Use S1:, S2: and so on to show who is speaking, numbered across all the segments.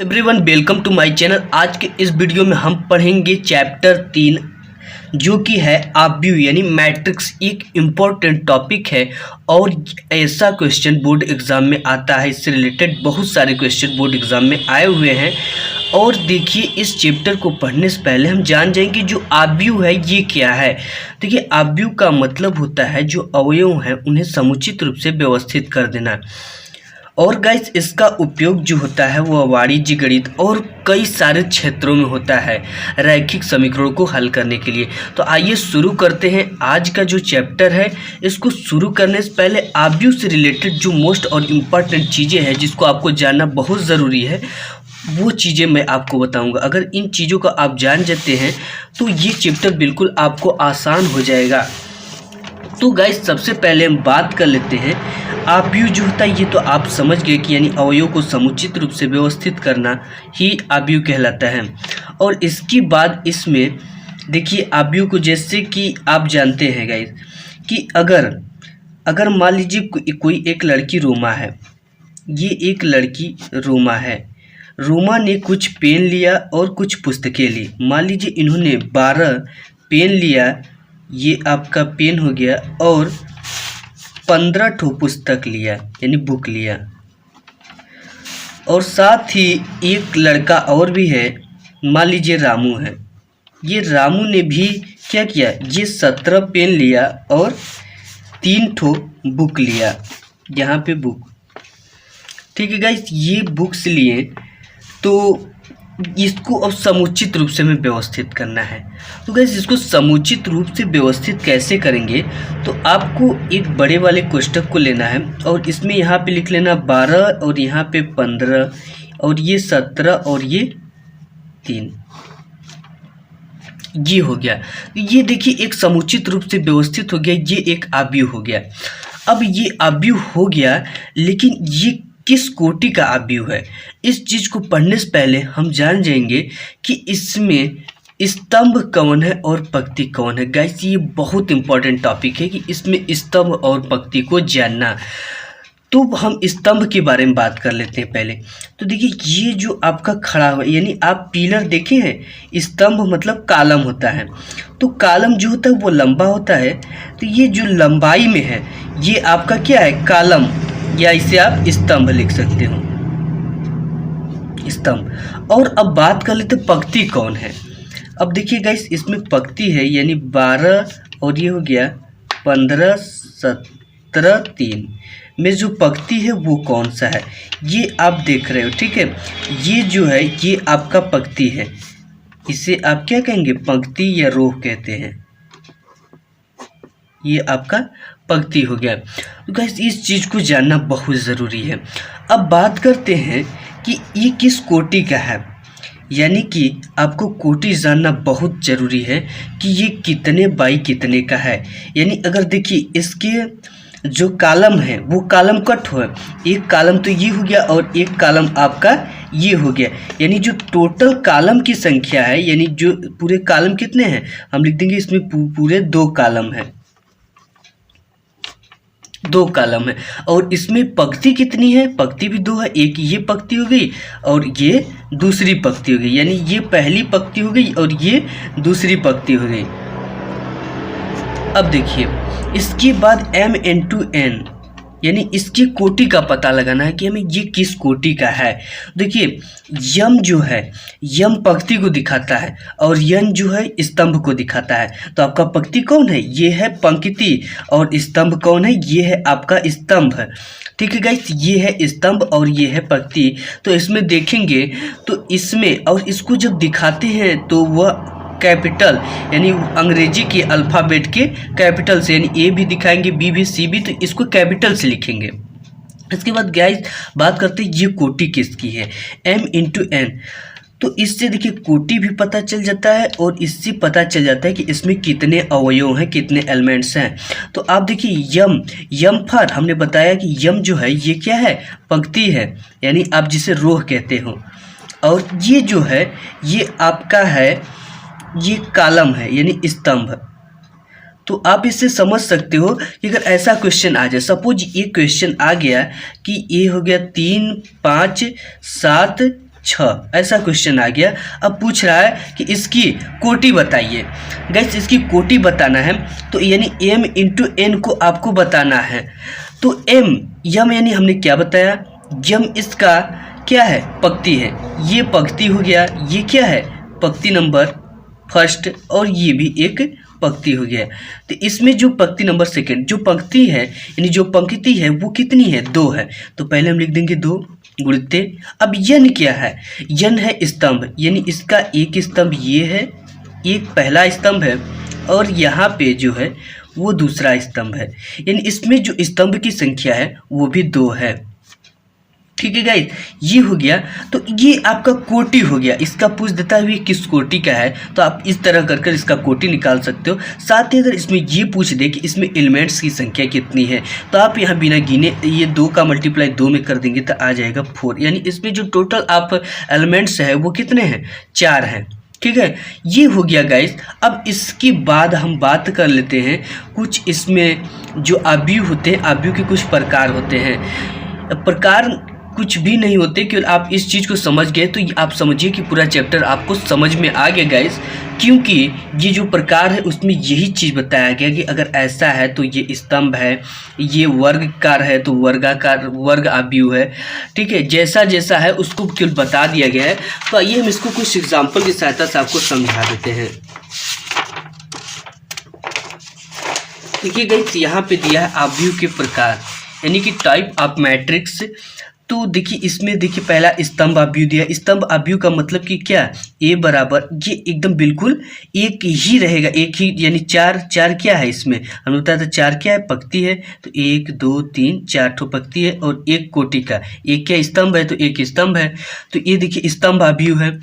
S1: Everyone welcome to my channel. आज के इस वीडियो में हम पढ़ेंगे चैप्टर 3 जो कि है आव्यूह यानी मैट्रिक्स। एक इम्पॉर्टेंट टॉपिक है और ऐसा क्वेश्चन बोर्ड एग्जाम में आता है। इससे रिलेटेड बहुत सारे क्वेश्चन बोर्ड एग्जाम में आए हुए हैं। और देखिए, इस चैप्टर को पढ़ने से पहले हम जान जाएंगे जो आव्यूह है ये क्या है। देखिए, आव्यूह का मतलब होता है जो अवयव हैं उन्हें समुचित रूप से व्यवस्थित कर देना। और गाइस, इसका उपयोग जो होता है वो वाणिज्य गणित और कई सारे क्षेत्रों में होता है रैखिक समीकरणों को हल करने के लिए। तो आइए शुरू करते हैं आज का जो चैप्टर है। इसको शुरू करने से पहले आव्यूह से रिलेटेड जो मोस्ट और इम्पॉर्टेंट चीज़ें हैं जिसको आपको जानना बहुत ज़रूरी है वो चीज़ें मैं आपको बताऊंगा। अगर इन चीज़ों को आप जान जाते हैं तो ये चैप्टर बिल्कुल आपको आसान हो जाएगा। तो गाइस, सबसे पहले हम बात कर लेते हैं आव्यूह जो होता है। ये तो आप समझ गए कि यानी अवयव को समुचित रूप से व्यवस्थित करना ही आव्यूह कहलाता है। और इसके बाद इसमें देखिए आव्यूह को, जैसे कि आप जानते हैं गाइस कि अगर मान लीजिए कोई एक लड़की रोमा है, ये एक लड़की रोमा है। रोमा ने कुछ पेन लिया और कुछ पुस्तकें ली। मान लीजिए इन्होंने 12 पेन लिया, ये आपका पेन हो गया, और 15 ठो पुस्तक लिया यानी बुक लिया। और साथ ही एक लड़का और भी है, मान लीजिए रामू है। ये रामू ने भी क्या किया, ये 17 पेन लिया और 3 ठो बुक लिया। यहाँ पे बुक, ठीक है गाइस, ये बुक्स लिए। तो इसको अब समुचित रूप से हमें व्यवस्थित करना है। तो गाइस, इसको समुचित रूप से व्यवस्थित कैसे करेंगे, तो आपको एक बड़े वाले कोष्ठक को लेना है और इसमें यहाँ पे लिख लेना 12 और यहाँ पे 15 और ये 17 और ये 3। ये हो गया। ये देखिए एक समुचित रूप से व्यवस्थित हो गया। ये एक आव्यूह हो गया। अब ये आव्यूह हो गया, लेकिन ये किस कोटि का आव्यूह है, इस चीज को पढ़ने से पहले हम जान जाएंगे कि इसमें स्तंभ कौन है और पंक्ति कौन है। गाइस, ये बहुत इंपॉर्टेंट टॉपिक है कि इसमें स्तंभ और पंक्ति को जानना। तो हम स्तंभ के बारे में बात कर लेते हैं पहले। तो देखिए, ये जो आपका खड़ा हुआ यानी आप पिलर देखे हैं, स्तंभ मतलब कालम होता है। तो कालम जो होता है वो लंबा होता है। तो ये जो लंबाई में है ये आपका क्या है, कालम, या इसे आप स्तंभ लिख सकते हो, स्तंभ। और अब बात कर लेते पंक्ति कौन है। अब देखिए गाइस, इसमें पंक्ति है यानी 12 और ये हो गया 15 17 3 में जो पंक्ति है वो कौन सा है, ये आप देख रहे हो, ठीक है। ये जो है ये आपका पंक्ति है। इसे आप क्या कहेंगे, पंक्ति या रो कहते हैं। ये आपका पंक्ति हो गया। तो गाइस, इस चीज़ को जानना बहुत ज़रूरी है। अब बात करते हैं कि ये किस कोटि का है, यानी कि आपको कोटि जानना बहुत ज़रूरी है कि ये कितने बाई कितने का है। यानी अगर देखिए इसके जो कालम है वो कालम कट हो, एक कालम तो ये हो गया और एक कालम आपका ये हो गया। यानी जो टोटल कालम की संख्या है, यानी जो पूरे कालम कितने हैं, हम लिख देंगे इसमें पूरे 2 कालम है, 2 कालम है। और इसमें पंक्ति कितनी है, पंक्ति भी 2 है। एक ये पंक्ति हो गई और ये दूसरी पंक्ति हो गई, यानी ये पहली पंक्ति हो गई और ये दूसरी पंक्ति हो गई। अब देखिए, इसके बाद m×n यानी इसकी कोटि का पता लगाना है कि हमें ये किस कोटि का है। देखिए, यम जो है यम पंक्ति को दिखाता है और यन जो है स्तंभ को दिखाता है। तो आपका पंक्ति कौन है, ये है पंक्ति, और स्तंभ कौन है, ये है आपका स्तंभ। ठीक है गाइस, ये है स्तंभ और ये है पंक्ति। तो इसमें देखेंगे तो इसमें, और इसको जब दिखाते हैं तो वह कैपिटल यानी अंग्रेजी के अल्फ़ाबेट के कैपिटल से, यानी ए भी दिखाएंगे, बी भी, सी भी, तो इसको कैपिटल से लिखेंगे। इसके बाद गाइस बात करते हैं ये कोटि किसकी है, m×n। तो इससे देखिए कोटि भी पता चल जाता है और इससे पता चल जाता है कि इसमें कितने अवयव हैं, कितने एलिमेंट्स हैं। तो आप देखिए यम फॉर हमने बताया कि यम जो है ये क्या है, पंक्ति है, यानी आप जिसे रोह कहते हो। और ये जो है ये आपका है, ये कालम है यानी स्तंभ। तो आप इससे समझ सकते हो कि अगर ऐसा क्वेश्चन आ जाए, सपोज ये क्वेश्चन आ गया कि ये हो गया 3 5 7 6, ऐसा क्वेश्चन आ गया। अब पूछ रहा है कि इसकी कोटि बताइए। गाइस इसकी कोटि बताना है तो यानी m इंटू n को आपको बताना है। तो यम यानी हमने क्या बताया, यम इसका क्या है, पंक्ति है। ये पंक्ति हो गया, ये क्या है, पंक्ति नंबर फर्स्ट, और ये भी एक पंक्ति हो गया। तो इसमें जो पंक्ति नंबर सेकंड जो पंक्ति है यानी जो पंक्ति है वो कितनी है, 2 है। तो पहले हम लिख देंगे 2 गुणित। अब यन क्या है, यन है स्तंभ, यानी इसका एक स्तंभ ये है, एक पहला स्तंभ है, और यहाँ पे जो है वो दूसरा स्तंभ है, यानी इसमें जो स्तंभ की संख्या है वो भी 2 है। ठीक है गाइस, ये हो गया। तो ये आपका कोटि हो गया। इसका पूछ देता है किस कोटि का है, तो आप इस तरह कर कर इसका कोटि निकाल सकते हो। साथ ही अगर इसमें ये पूछ दे कि इसमें एलिमेंट्स की संख्या कितनी है, तो आप यहाँ बिना गिने ये 2 का मल्टीप्लाई 2 में कर देंगे तो आ जाएगा 4, यानी इसमें जो टोटल आप एलिमेंट्स है वो कितने हैं, 4 हैं। ठीक है, ये हो गया गाइस। अब इसके बाद हम बात कर लेते हैं कुछ इसमें जो अवयव होते हैं, अवयव के कुछ प्रकार होते हैं। प्रकार कुछ भी नहीं होते, केवल आप इस चीज़ को समझ गए तो आप समझिए कि पूरा चैप्टर आपको समझ में आ गया गाइस, क्योंकि ये जो प्रकार है उसमें यही चीज़ बताया गया कि अगर ऐसा है तो ये स्तंभ है, ये वर्गाकार है तो वर्गाकार वर्ग अवयव है। ठीक है, जैसा जैसा है उसको केवल बता दिया गया है। तो आइए हम इसको कुछ एग्जाम्पल की सहायता से आपको समझा देते हैं। देखिए गाइस, यहाँ पे दिया है अवयव के प्रकार यानी कि टाइप ऑफ मैट्रिक्स। तो देखिए इसमें देखिए पहला स्तंभ अवयव दिया। स्तंभ अवयव का मतलब कि क्या, a बराबर ये एकदम बिल्कुल एक ही रहेगा, एक ही, यानी 4 क्या है इसमें हमने बताया था, 4 क्या है, पंक्ति है। तो 1 2 3 4 ठो पंक्ति है, और एक कोटि का एक क्या स्तंभ है, तो एक स्तंभ है। तो ये देखिए स्तंभ अवयव है।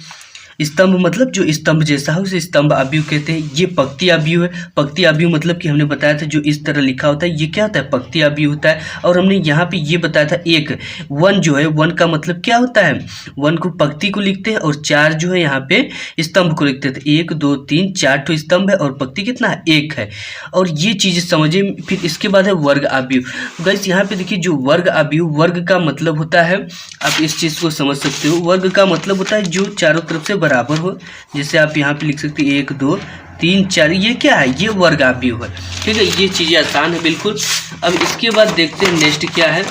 S1: स्तंभ मतलब जो स्तंभ जैसा है उसे स्तंभ अवयव कहते हैं। ये पंक्ति अवयव है। पंक्ति अवयव मतलब कि हमने बताया था जो इस तरह लिखा होता है ये क्या होता है, पंक्ति अवयव होता है। और हमने यहाँ पे ये बताया था 1 जो है 1 का मतलब क्या होता है, 1 को पंक्ति को लिखते हैं, और 4 जो है यहाँ पे स्तंभ को लिखते हैं। तो 1 2 3 4 ठो स्तंभ है, और पंक्ति कितना है, 1 है। और ये चीज़ें समझिए। फिर इसके बाद है वर्ग अवयव। गाइस यहाँ पे देखिए जो वर्ग अवयव, वर्ग का मतलब होता है, आप इस चीज़ को समझ सकते हो, वर्ग का मतलब होता है जो चारों तरफ से बराबर हो। जैसे आप यहाँ पे लिख सकते हैं 1 2 3 4, ये क्या है, ये वर्ग अवयव है। ठीक है, ये चीज़ें आसान है बिल्कुल। अब इसके बाद देखते हैं नेक्स्ट क्या है।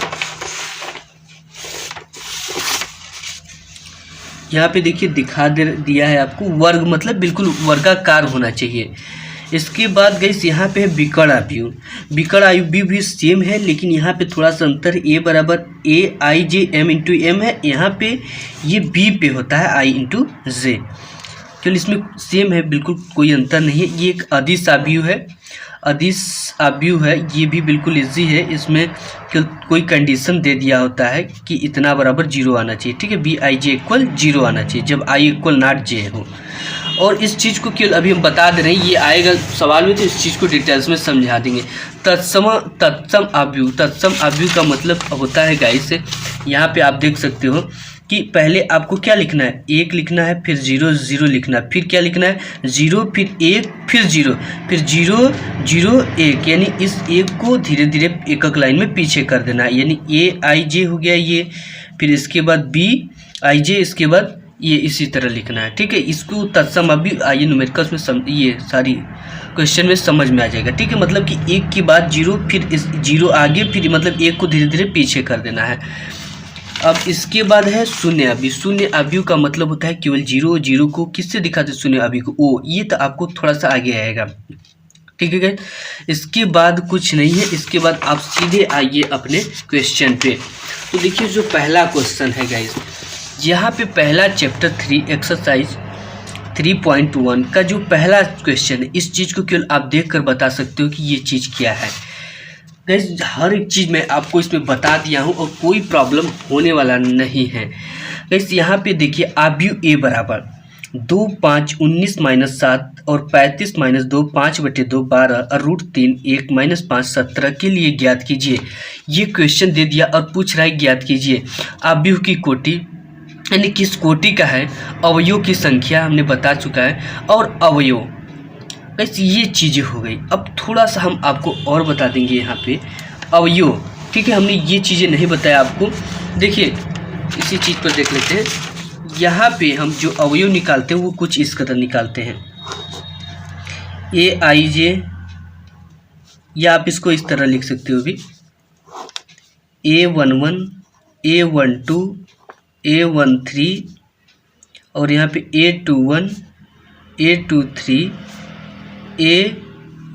S1: यहाँ पे देखिए दिया है आपको वर्ग मतलब बिल्कुल वर्गाकार होना चाहिए। इसके बाद गाइस यहाँ पे है विकर्ण अवयव। विकर्ण अवयव भी सेम है, लेकिन यहाँ पे थोड़ा सा अंतर है। a बराबर AIJ m इंटू एम है, यहाँ पे ये b पे होता है I इंटू जे। केवल इसमें सेम है, बिल्कुल कोई अंतर नहीं है। ये एक अदिश अवयव है, अदिश अवयव है, ये भी बिल्कुल इजी है। इसमें कोई कंडीशन दे दिया होता है कि इतना बराबर 0 आना चाहिए। ठीक है, BIJ इक्वल 0 आना चाहिए जब I इक्वल नॉट J हो। और इस चीज़ को केवल अभी हम बता दे रहे हैं, ये आएगा सवाल में तो इस चीज़ को डिटेल्स में समझा देंगे। तत्सम अवयव, तत्सम अवयव का मतलब होता है गाइस, यहाँ पे आप देख सकते हो कि पहले आपको क्या लिखना है, 1 लिखना है, फिर 0 0 लिखना है, फिर क्या लिखना है, 0 फिर 1 फिर 0 फिर 0 0 1, यानी इस 1 को धीरे धीरे एक एक लाइन में पीछे कर देना है। यानी AIJ हो गया ये, फिर इसके बाद BIJ, इसके बाद ये इसी तरह लिखना है। ठीक है, इसको तत्सम अवयव आइए न्यूमेरिकल्स में ये सारी क्वेश्चन में समझ में आ जाएगा। ठीक है, मतलब कि 1 के बाद 0, फिर इस 0 आगे, फिर मतलब 1 को धीरे धीरे पीछे कर देना है। अब इसके बाद है शून्य अवयव। शून्य अवयव का मतलब होता है केवल 0 0 को किससे दिखाते हैं, शून्य अवयव को O। ये तो आपको थोड़ा सा आगे आएगा। ठीक है, इसके बाद कुछ नहीं है। इसके बाद आप सीधे आइए अपने क्वेश्चन पे। तो देखिए जो पहला क्वेश्चन है गाइस, यहाँ पे पहला चैप्टर 3 एक्सरसाइज 3.1 का जो पहला क्वेश्चन है, इस चीज़ को केवल आप देख कर बता सकते हो कि ये चीज़ क्या है। गाइस हर एक चीज़ मैं आपको इसमें बता दिया हूँ और कोई प्रॉब्लम होने वाला नहीं है। गाइस यहाँ पे देखिए अवयव A बराबर 2 5 19 माइनस 7 और 35 माइनस 2 5/2 12 और √3 1 माइनस 5 17 के लिए ज्ञात कीजिए। ये क्वेश्चन दे दिया और पूछ रहा है ज्ञात कीजिए अवयव की कोटि, यानी किस कोटि का है, अवयव की संख्या हमने बता चुका है, और अवयव। गाइस ये चीज़ें हो गई। अब थोड़ा सा हम आपको और बता देंगे यहाँ पे अवयव। ठीक है, हमने ये चीज़ें नहीं बताया आपको। देखिए इसी चीज़ पर देख लेते हैं। यहाँ पे हम जो अवयव निकालते हैं वो कुछ इस कदर निकालते हैं, AIJ, या आप इसको इस तरह लिख सकते हो भी, A11, A12, A13 और यहाँ पे A21, A23,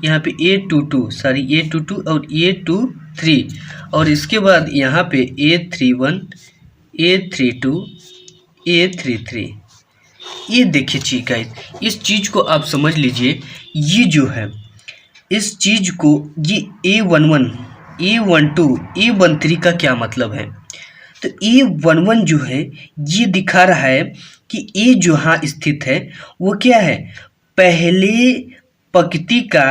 S1: यहाँ पे A22 और A23 और इसके बाद यहाँ पे A31, A32, A33। ये देखिए ठीक है, इस चीज़ को आप समझ लीजिए। ये जो है इस चीज़ को, ये A11, A12, A13 का क्या मतलब है? तो A11 जो है ये दिखा रहा है कि A जो यहाँ स्थित है वो क्या है, पहले पंक्ति का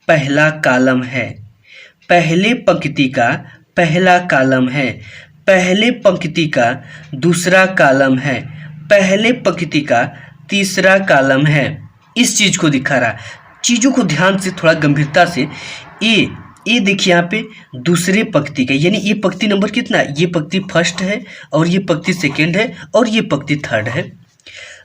S1: पहला कॉलम है, पहले पंक्ति का पहला कॉलम है, पहले पंक्ति का दूसरा कॉलम है, पहले पंक्ति का तीसरा कॉलम है। इस चीज़ को दिखा रहा है। चीज़ों को ध्यान से, थोड़ा गंभीरता से, ए देखिए यहाँ पे दूसरे पंक्ति का, यानी ये पंक्ति नंबर कितना है, ये पंक्ति फर्स्ट है और ये पंक्ति सेकेंड है और ये पंक्ति थर्ड है।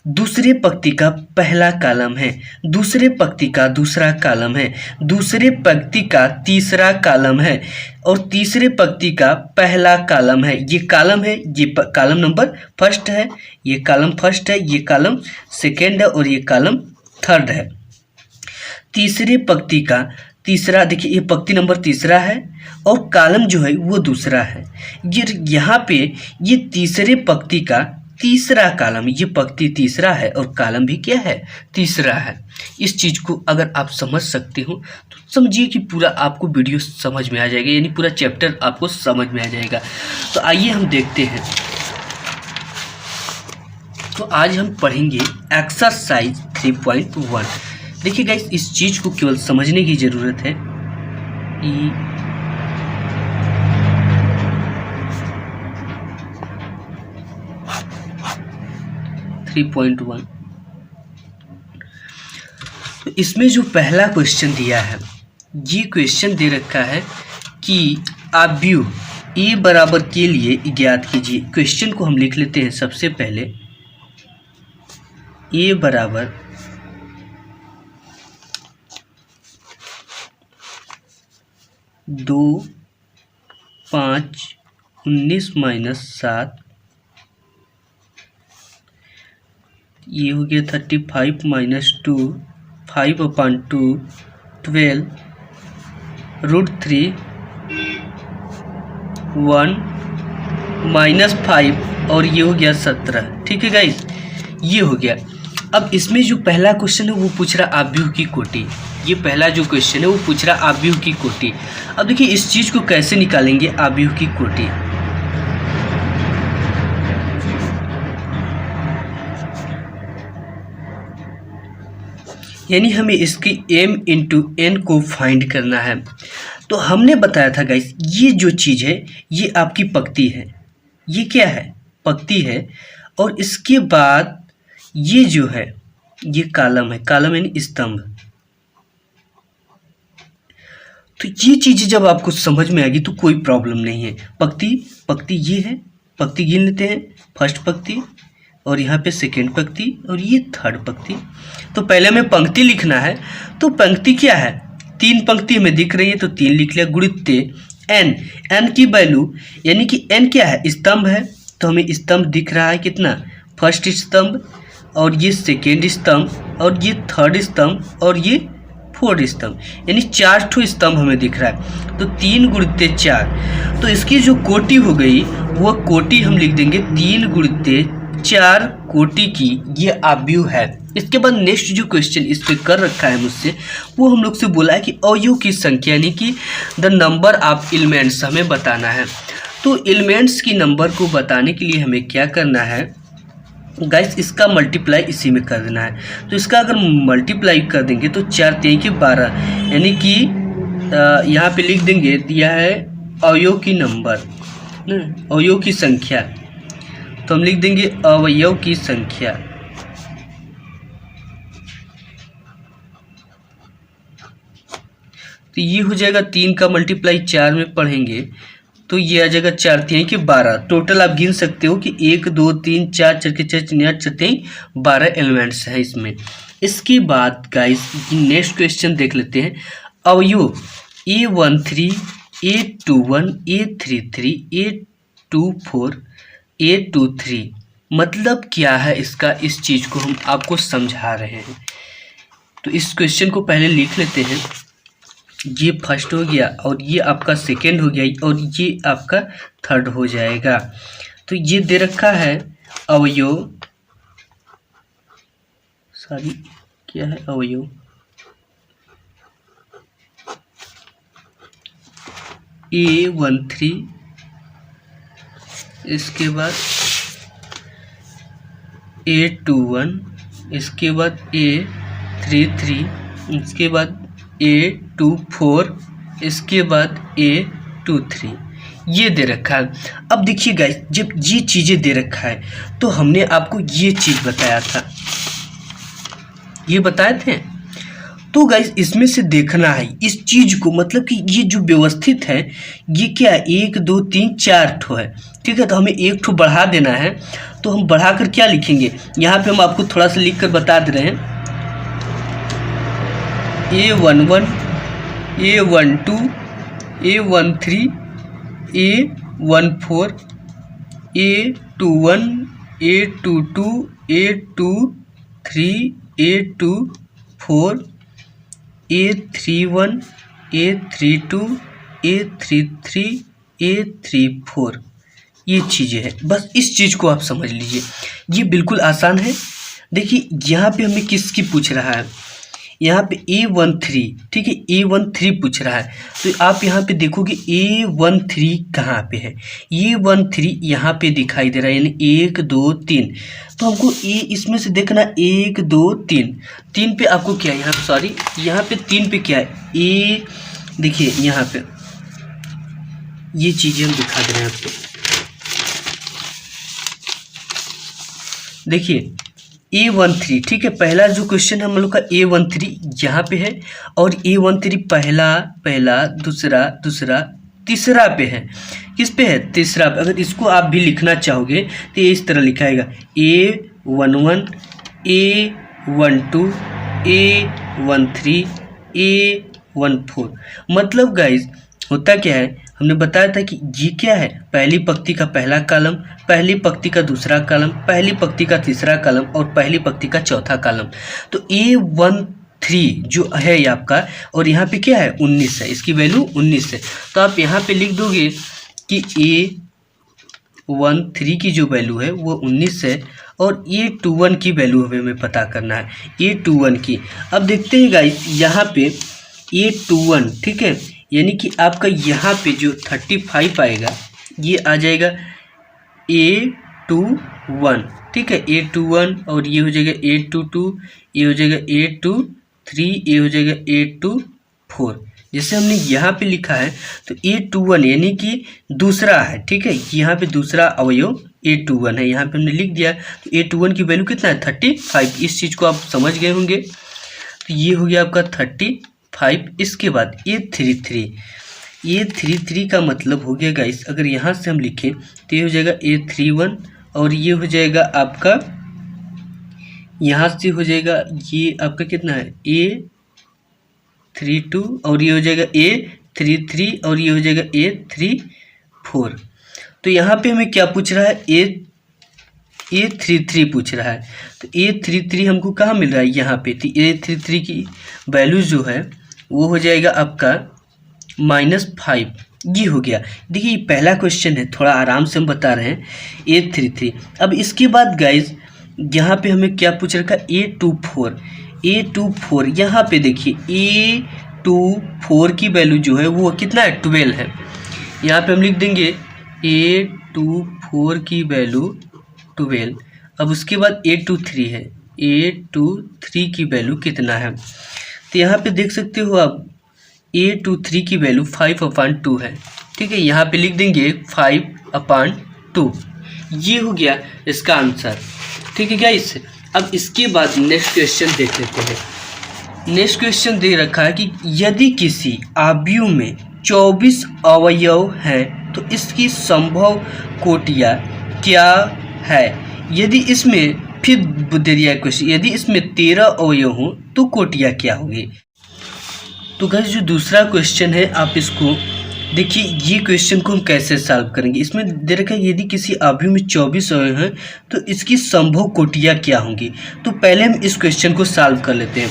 S1: दूसरे पंक्ति का पहला कॉलम है, दूसरे पंक्ति का दूसरा कॉलम है, दूसरे पंक्ति का तीसरा कॉलम है और तीसरे पंक्ति का पहला कॉलम है। ये कॉलम है, ये कॉलम नंबर फर्स्ट है, ये कॉलम फर्स्ट है, ये कॉलम सेकेंड है और ये कॉलम थर्ड है। तीसरे पंक्ति का तीसरा, देखिए ये पंक्ति नंबर तीसरा है और कॉलम जो है वो दूसरा है। ये यहाँ पे ये तीसरे पंक्ति का तीसरा कॉलम, ये पंक्ति तीसरा है और कॉलम भी क्या है, तीसरा है। इस चीज़ को अगर आप समझ सकते हो तो समझिए कि पूरा आपको वीडियो समझ में आ जाएगा, यानी पूरा चैप्टर आपको समझ में आ जाएगा। तो आइए हम देखते हैं। तो आज हम पढ़ेंगे एक्सरसाइज 3.1। देखिए गाइस, इस चीज़ को केवल समझने की ज़रूरत है। 3.1, तो इसमें जो पहला क्वेश्चन दिया है, ये क्वेश्चन दे रखा है कि आव्यूह ए बराबर के लिए ज्ञात कीजिए। क्वेश्चन को हम लिख लेते हैं सबसे पहले। ए बराबर 2, 5, 19 - 7, ये हो गया 35 - 2, 5/2, 12, √3, 1 - 5 और ये हो गया 17। ठीक है गाइस, ये हो गया। अब इसमें जो पहला क्वेश्चन है वो पूछ रहा आव्यूह की कोटि। ये पहला जो क्वेश्चन है वो पूछ रहा आव्यूह की कोटि। अब देखिए इस चीज़ को कैसे निकालेंगे, आव्यूह की कोटि। यानी हमें इसकी m × n को फाइंड करना है। तो हमने बताया था गाइस, ये जो चीज़ है ये आपकी पंक्ति है, ये क्या है, पंक्ति है। और इसके बाद ये जो है ये कॉलम है, कॉलम यानी स्तंभ। तो ये चीज़ें जब आपको समझ में आएगी तो कोई प्रॉब्लम नहीं है। पंक्ति ये है, पंक्ति गिन लेते हैं, फर्स्ट पंक्ति और यहाँ पे सेकेंड पंक्ति और ये थर्ड पंक्ति। तो पहले हमें पंक्ति लिखना है। तो पंक्ति क्या है, 3 पंक्ति हमें दिख रही है तो 3 लिख लिया, गुणित n की वैल्यू, यानी कि n क्या है, स्तंभ है। तो हमें स्तंभ दिख रहा है कितना, फर्स्ट स्तंभ और ये सेकेंड स्तंभ और ये थर्ड स्तंभ और ये फोर्थ स्तंभ, यानी 4 ठो स्तंभ हमें दिख रहा है। तो 3 × 4, तो इसकी जो कोटि हो गई वो कोटि हम लिख देंगे 3 × 4 कोटि की ये आव्यूह है। इसके बाद नेक्स्ट जो क्वेश्चन इस पे कर रखा है मुझसे, वो हम लोग से बोला है कि अवयव की संख्या, यानी कि द नंबर ऑफ एलिमेंट्स हमें बताना है। तो एलिमेंट्स की नंबर को बताने के लिए हमें क्या करना है गाइस, इसका मल्टीप्लाई इसी में कर देना है। तो इसका अगर मल्टीप्लाई कर देंगे तो 4 × 3 = 12, यानी कि यहाँ पे लिख देंगे, दिया है अवयव की नंबर, अवयव की संख्या। तो हम लिख देंगे अवयव की संख्या। तो ये हो जाएगा 3 का मल्टीप्लाई 4 में पढ़ेंगे तो ये आ जाएगा 4 3 कि 12। टोटल आप गिन सकते हो कि 1 2 3 4 4 के 4 8 4 12 एलिमेंट्स हैं इसमें। इसके बाद गाइस नेक्स्ट क्वेश्चन देख लेते हैं। अवयव A13 A21 A33 A24 A23 मतलब क्या है इसका, इस चीज़ को हम आपको समझा रहे हैं। तो इस क्वेश्चन को पहले लिख लेते हैं। ये फर्स्ट हो गया और ये आपका सेकेंड हो गया और ये आपका थर्ड हो जाएगा। तो ये दे रखा है अवयव, सॉरी क्या है अवयव A13, इसके बाद A21, इसके बाद A33, इसके बाद A24, इसके बाद A23 ये दे रखा है। अब देखिए गाइस जब ये चीज़ें दे रखा है तो हमने आपको ये चीज़ बताया था, ये बताए थे। तो गाइस इसमें से देखना है इस चीज़ को, मतलब कि ये जो व्यवस्थित है ये क्या है 1 2 3 4 ठो है, ठीक है। तो हमें एक ठो बढ़ा देना है, तो हम बढ़ाकर क्या लिखेंगे, यहाँ पे हम आपको थोड़ा सा लिख कर बता दे रहे हैं। A11 A12 A13 A14 A21 A22 A23 A24 A31 A32 A33 A34 ये चीज़ें हैं। बस इस चीज़ को आप समझ लीजिए, ये बिल्कुल आसान है। देखिए यहाँ पे हमें किसकी पूछ रहा है, यहाँ पे A13, ठीक है A13 पूछ रहा है। तो आप यहाँ पे देखोगे A13 कहाँ पे है, A13 यहाँ पे दिखाई दे रहा है, यानी 1 2 3। तो हमको इसमें से देखना 1 2 3 3 पे आपको क्या है, यहाँ सॉरी यहाँ पे 3 पे क्या है देखिए यहाँ पे ये चीज़ें हम दिखा दे रहे हैं आपको। देखिए A13, ठीक है, पहला जो क्वेश्चन हम लोग का A13 यहाँ पे है और A13 पहला दूसरा तीसरा पे है। किस पे है, तीसरा पे। अगर इसको आप भी लिखना चाहोगे तो ये इस तरह लिखाएगा A11 A12 A13 A14। मतलब गाइज होता क्या है, हमने बताया था कि ये क्या है, पहली पंक्ति का पहला कॉलम, पहली पंक्ति का दूसरा कॉलम, पहली पंक्ति का तीसरा कॉलम और पहली पंक्ति का चौथा कॉलम। तो A13 जो है ये आपका, और यहाँ पे क्या है 19 है, इसकी वैल्यू 19 है। तो आप यहाँ पे लिख दोगे कि A13 की जो वैल्यू है वो 19 है और A21 की वैल्यू हमें पता करना है, A21 की। अब देखते हैं गाइस यहाँ पे A21, ठीक है, यानी कि आपका यहाँ पे जो 35 आएगा ये आ जाएगा A21, ठीक है, A21, और ये हो जाएगा A22, ये हो जाएगा A23, ये हो जाएगा A24। जैसे हमने यहाँ पे लिखा है तो A21 यानी कि दूसरा है, ठीक है, यहाँ पे दूसरा अवयव A21 है, यहाँ पे हमने लिख दिया। तो A21 की वैल्यू कितना है 35। इस चीज़ को आप समझ गए होंगे। तो ये हो गया आपका 35। इसके बाद A33 का मतलब हो गया गाइस, अगर यहाँ से हम लिखें तो ये हो जाएगा A31 और ये हो जाएगा आपका, यहाँ से हो जाएगा ये आपका कितना है A32 और ये हो जाएगा A33 और ये हो जाएगा A34। तो यहाँ पे हमें क्या पूछ रहा है, A33 पूछ रहा है। तो A33 हमको कहाँ मिल रहा है, यहाँ पे। तो A33 की वैल्यू जो है वो हो जाएगा आपका -5। ये हो गया। देखिए ये पहला क्वेश्चन है, थोड़ा आराम से हम बता रहे हैं A33। अब इसके बाद गाइज यहाँ पे हमें क्या पूछ रखा है A24। यहाँ पे देखिए A24 की वैल्यू जो है वो कितना है 12 है। यहाँ पे हम लिख देंगे A24 की वैल्यू 12। अब उसके बाद A23 है, A23 की वैल्यू कितना है, तो यहाँ पे देख सकते हो आप A23 की वैल्यू 5/2 है, ठीक है, यहाँ पे लिख देंगे 5/2। ये हो गया इसका आंसर, ठीक है क्या। इससे अब इसके बाद नेक्स्ट क्वेश्चन देख लेते हैं। नेक्स्ट क्वेश्चन दे रखा है कि यदि किसी आव्यूह में 24 अवयव हैं तो इसकी संभव कोटियाँ क्या है। यदि इसमें फिर दे दिया है क्वेश्चन, यदि इसमें 13 अवयव हों तो कोटियाँ क्या होगी। तो गाइस जो दूसरा क्वेश्चन है आप इसको देखिए, ये क्वेश्चन को हम कैसे सॉल्व करेंगे। इसमें दे रखा है यदि किसी अवयव में 24 अवयव हैं तो इसकी संभव कोटियाँ क्या होंगी। तो पहले हम इस क्वेश्चन को सॉल्व कर लेते हैं।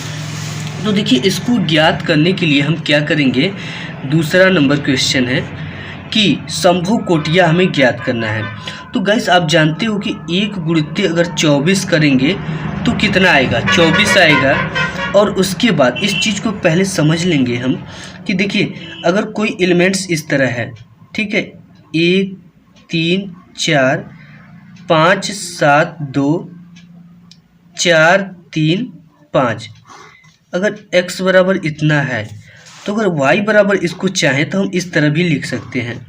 S1: तो देखिए इसको ज्ञात करने के लिए हम क्या करेंगे, दूसरा नंबर क्वेश्चन है कि संभव कोटियाँ हमें ज्ञात करना है। तो गाइस आप जानते हो कि एक गुणित अगर 24 करेंगे तो कितना आएगा, 24 आएगा। और उसके बाद इस चीज़ को पहले समझ लेंगे हम कि देखिए अगर कोई एलिमेंट्स इस तरह है, ठीक है, 1 3 4 5 7 2 4 3 5, अगर x बराबर इतना है तो अगर y बराबर इसको चाहें तो हम इस तरह भी लिख सकते हैं।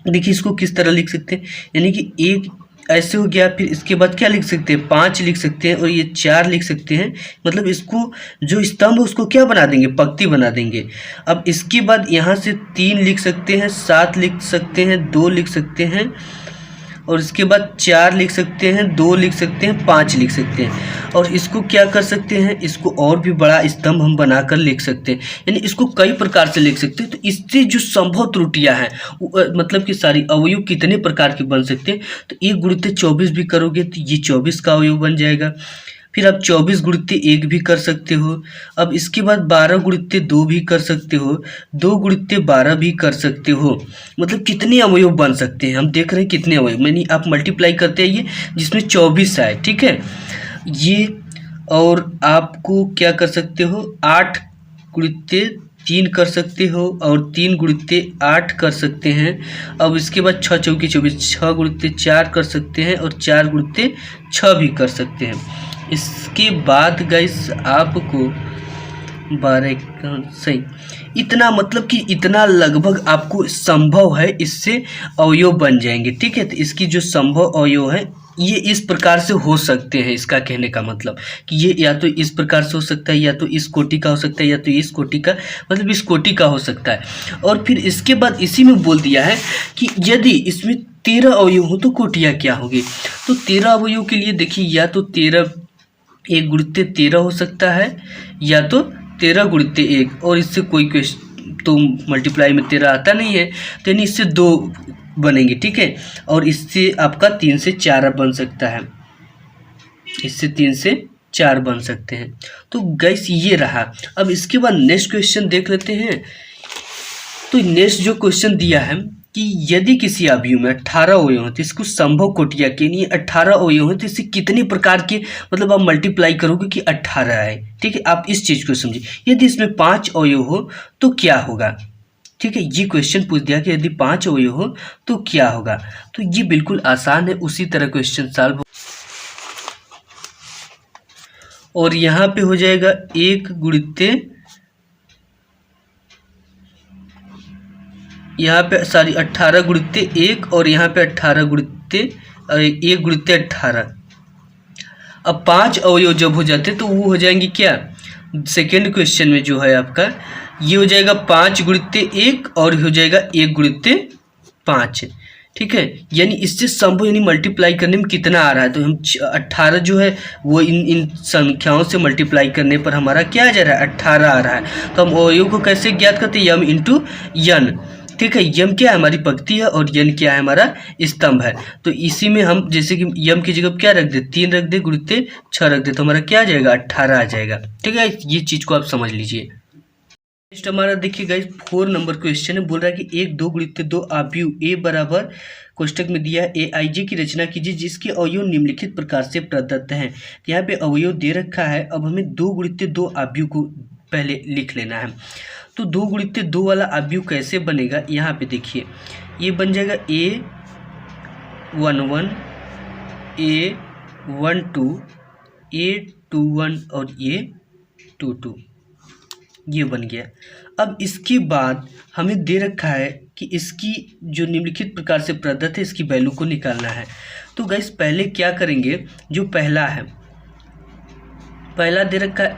S1: देखिए इसको किस तरह लिख सकते हैं, यानी कि एक ऐसे हो गया, फिर इसके बाद क्या लिख सकते हैं, 5 लिख सकते हैं और ये 4 लिख सकते हैं। मतलब इसको जो स्तंभ है उसको क्या बना देंगे, पंक्ति बना देंगे। अब इसके बाद यहाँ से 3 लिख सकते हैं, 7 लिख सकते हैं, 2 लिख सकते हैं और इसके बाद 4 लिख सकते हैं, 2 लिख सकते हैं, 5 लिख सकते हैं। और इसको क्या कर सकते हैं, इसको और भी बड़ा स्तंभ हम बनाकर लिख सकते हैं, यानी इसको कई प्रकार से लिख सकते हैं। तो इससे जो संभव त्रुटियां हैं मतलब कि सारी अवयव कितने प्रकार के बन सकते हैं। तो 1 गुणित 24 भी करोगे तो ये 24 का अवयव बन जाएगा। फिर आप 24 गुणित 1 भी कर सकते हो। अब इसके बाद 12 गुणित 2 भी कर सकते हो, 2 गुणित 12 भी कर सकते हो। मतलब कितने अवयव बन सकते हैं, हम देख रहे हैं कितने अवयव, यानी आप मल्टीप्लाई करते आइए जिसमें 24 आए, ठीक है ये। और आपको क्या कर सकते हो, 8 गुणित 3 कर सकते हो और 3 गुणित 8 कर सकते हैं। अब इसके बाद 6 चौके 24, 6 गुणित 4 कर सकते हैं और 4 गुणित 6 भी कर सकते हैं। इसके बाद गाइस आपको 12 सही इतना, मतलब कि इतना लगभग आपको संभव है, इससे अवयव बन जाएंगे, ठीक है। तो इसकी जो संभव अवयव है ये इस प्रकार से हो सकते हैं। इसका कहने का मतलब कि ये या तो इस प्रकार से हो सकता है, या तो इस कोटि का हो सकता है, या तो इस कोटि का, मतलब इस कोटि का हो सकता है। और फिर इसके बाद इसी में बोल दिया है कि यदि इसमें 13 अवयव हो तो कोटियाँ क्या होगी। तो 13 अवयव के लिए देखिए या तो 13 1 गुणित 13 हो सकता है, या तो 13 गुणित 1, और इससे कोई क्वेश्चन तो मल्टीप्लाई में 13 आता नहीं है, तो यानी इससे 2 बनेंगे, ठीक है। और इससे आपका 3 से 4 बन सकता है, इससे 3 से 4 बन सकते हैं। तो गाइस ये रहा। अब इसके बाद नेक्स्ट क्वेश्चन देख लेते हैं। तो नेक्स्ट जो क्वेश्चन दिया है कि यदि किसी अवयव में 18 अवयव हैं तो इसको संभव कोटियाँ के लिए 18 अवयव हैं तो इससे कितने प्रकार के, मतलब आप मल्टीप्लाई करोगे कि 18 आए, ठीक है। आप इस चीज़ को समझिए, यदि इसमें 5 अवयव हो तो क्या होगा, ठीक है। ये क्वेश्चन पूछ दिया कि यदि 5 अवयव हो तो क्या होगा। तो ये बिल्कुल आसान है, उसी तरह क्वेश्चन सॉल्व हो। और यहाँ पे हो जाएगा 1 गुणित, यहाँ पे सारी 18 गुणित 1 और यहाँ पे 18 गुणित 1 गुणित 18। अब 5 अवयव जब हो जाते तो वो हो जाएंगे क्या, सेकेंड क्वेश्चन में जो है आपका ये हो जाएगा 5 गुणित 1 और हो जाएगा 1 गुणित 5, ठीक है। यानी इससे संभव, यानी मल्टीप्लाई करने में कितना आ रहा है, तो हम 18 जो है वो इन संख्याओं से मल्टीप्लाई करने पर हमारा क्या आ जा रहा है, 18 आ रहा है। तो हम अवयव को कैसे ज्ञात करते हैं, यम इंटू यन, ठीक है। यम क्या है, हमारी पंक्ति है, और यन क्या है, हमारा स्तंभ है। तो इसी में हम जैसे कि यम की जगह क्या रख दे, 3 रख दे, गुणित 6 रख दे, तो हमारा क्या आ जाएगा, 18 आ जाएगा, ठीक है। ये चीज़ को आप समझ लीजिए। नेक्स्ट हमारा देखिए गाइस 4 नंबर क्वेश्चन है। बोल रहा है कि 1 2 गुणित 2 अवयव ए बराबर कोष्टक में दिया है AIJ की रचना कीजिए जिसके अवयव निम्नलिखित प्रकार से प्रदत्त हैं। यहाँ पे अवयव दे रखा है। अब हमें 2 गुणित 2 अवयव को पहले लिख लेना है। तो 2 गुणित 2 वाला अवयव कैसे बनेगा, यहाँ पे देखिए ये बन जाएगा A11 A12 A21 और A22, ये बन गया। अब इसके बाद हमें दे रखा है कि इसकी जो निम्नलिखित प्रकार से प्रदत्त है इसकी वैल्यू को निकालना है। तो गाइस पहले क्या करेंगे, जो पहला है, पहला दे रखा है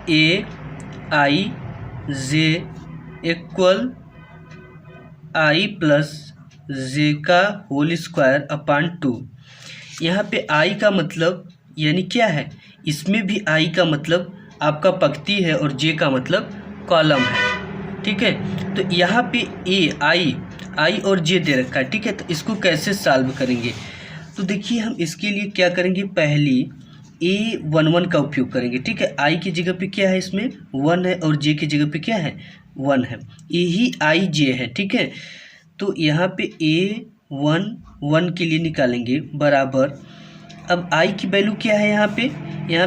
S1: AIJ इक्वल I प्लस जे का होल स्क्वायर अपान 2। यहाँ पे आई का मतलब यानी क्या है, इसमें भी आई का मतलब आपका पंक्ति है और जे का मतलब कॉलम है, ठीक है। तो यहाँ पे ए आई और जे दे रखा है, ठीक है। तो इसको कैसे सॉल्व करेंगे, तो देखिए हम इसके लिए क्या करेंगे, पहली A11 का उपयोग करेंगे, ठीक है। आई की जगह पे क्या है, इसमें 1 है और जे की जगह पे क्या है 1 है, यही आई जे है, ठीक है। तो यहाँ पे A11 के लिए निकालेंगे बराबर, अब आई की वैल्यू क्या है, यहाँ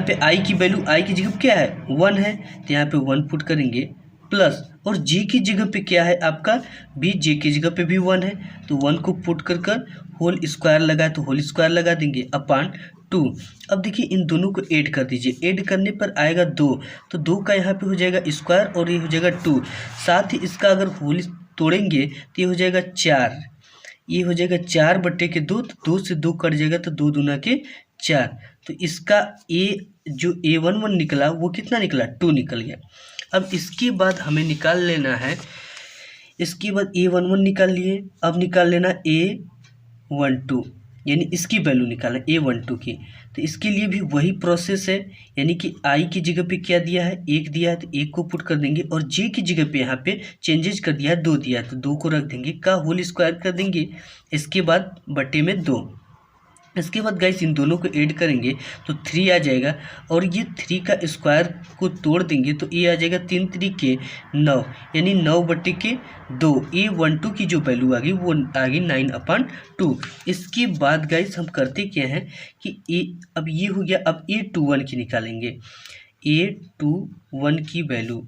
S1: पे आई की वैल्यू आई की जगह क्या है 1 है, तो यहाँ पे 1 पुट करेंगे प्लस, और जे की जगह पे क्या है आपका बी, जे की जगह पे भी 1 है, तो 1 को पुट कर होल स्क्वायर लगा तो होल स्क्वायर लगा देंगे अपान 2। अब देखिए इन दोनों को ऐड कर दीजिए, ऐड करने पर आएगा 2, तो 2 का यहाँ पे हो जाएगा स्क्वायर और ये हो जाएगा 2, साथ ही इसका अगर होल तोड़ेंगे तो ये हो जाएगा 4, ये हो जाएगा 4/2, तो 2 से 2 कट जाएगा तो 2 दूना के 4, तो इसका जो A11 निकला वो कितना निकला 2 निकल गया। अब इसके बाद हमें निकाल लेना है, इसके बाद A11 निकाल लिए, अब निकाल लेना A12, यानी इसकी वैल्यू निकालना A12 की। तो इसके लिए भी वही प्रोसेस है, यानी कि आई की जगह पे क्या दिया है 1 दिया है तो 1 को पुट कर देंगे, और जे की जगह पे यहाँ पे चेंजेस कर दिया है 2 दिया है तो 2 को रख देंगे, का होल स्क्वायर कर देंगे, इसके बाद बटे में 2। इसके बाद गाइस इन दोनों को ऐड करेंगे तो 3 आ जाएगा, और ये 3 का स्क्वायर को तोड़ देंगे तो ये आ जाएगा 3 3 के 9, यानी 9/2। A12 की जो वैल्यू आ गई वो आ गई 9/2। इसके बाद गाइस हम करते क्या हैं कि अब ये हो गया, अब A21 की निकालेंगे, A21 की वैल्यू,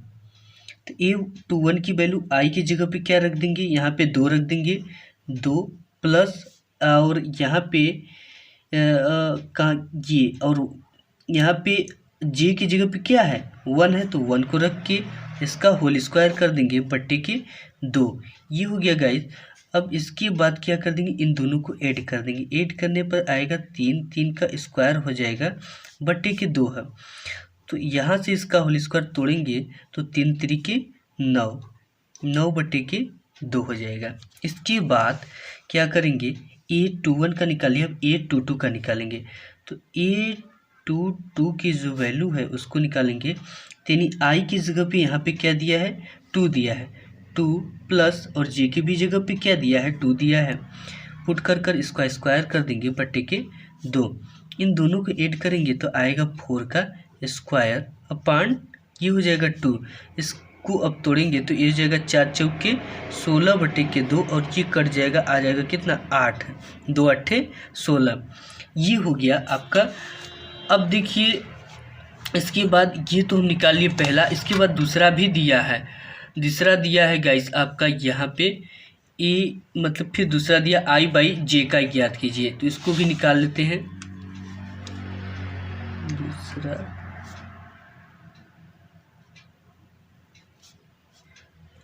S1: तो A21 की वैल्यू आई की जगह पे क्या रख देंगे, यहाँ पे 2 रख देंगे, 2 प्लस, और यहाँ पे का ये, और यहाँ पे जे की जगह पे क्या है 1 है तो 1 को रख के इसका होल स्क्वायर कर देंगे बट्टे के 2। ये हो गया गाइस। अब इसके बाद क्या कर देंगे, इन दोनों को ऐड कर देंगे, ऐड करने पर आएगा 3, 3 का स्क्वायर हो जाएगा बट्टे के 2 है, तो यहाँ से इसका होल स्क्वायर तोड़ेंगे तो 3 3 के 9, 9/2 हो जाएगा। इसके बाद क्या करेंगे, A21 का निकालिए, अब A22 का निकालेंगे, तो A22 की जो वैल्यू है उसको निकालेंगे, यानी आई की जगह पे यहाँ पे क्या दिया है 2 दिया है, 2 प्लस, और जे की भी जगह पे क्या दिया है 2 दिया है, पुट कर इसका स्क्वायर कर देंगे बट्टे के 2। इन दोनों को ऐड करेंगे तो आएगा 4 का स्क्वायर अपान, ये हो जाएगा 2। इसको अब तोड़ेंगे तो ये हो जाएगा 4 चौके 16/2, और ये कट जाएगा, आ जाएगा कितना 8, 2 8 16, ये हो गया आपका। अब देखिए इसके बाद ये तो हम निकाल लिए पहला, इसके बाद दूसरा भी दिया है, दूसरा दिया है गाइस आपका यहाँ पे मतलब फिर दूसरा दिया I/J का ज्ञात कीजिए, तो इसको भी निकाल लेते हैं। दूसरा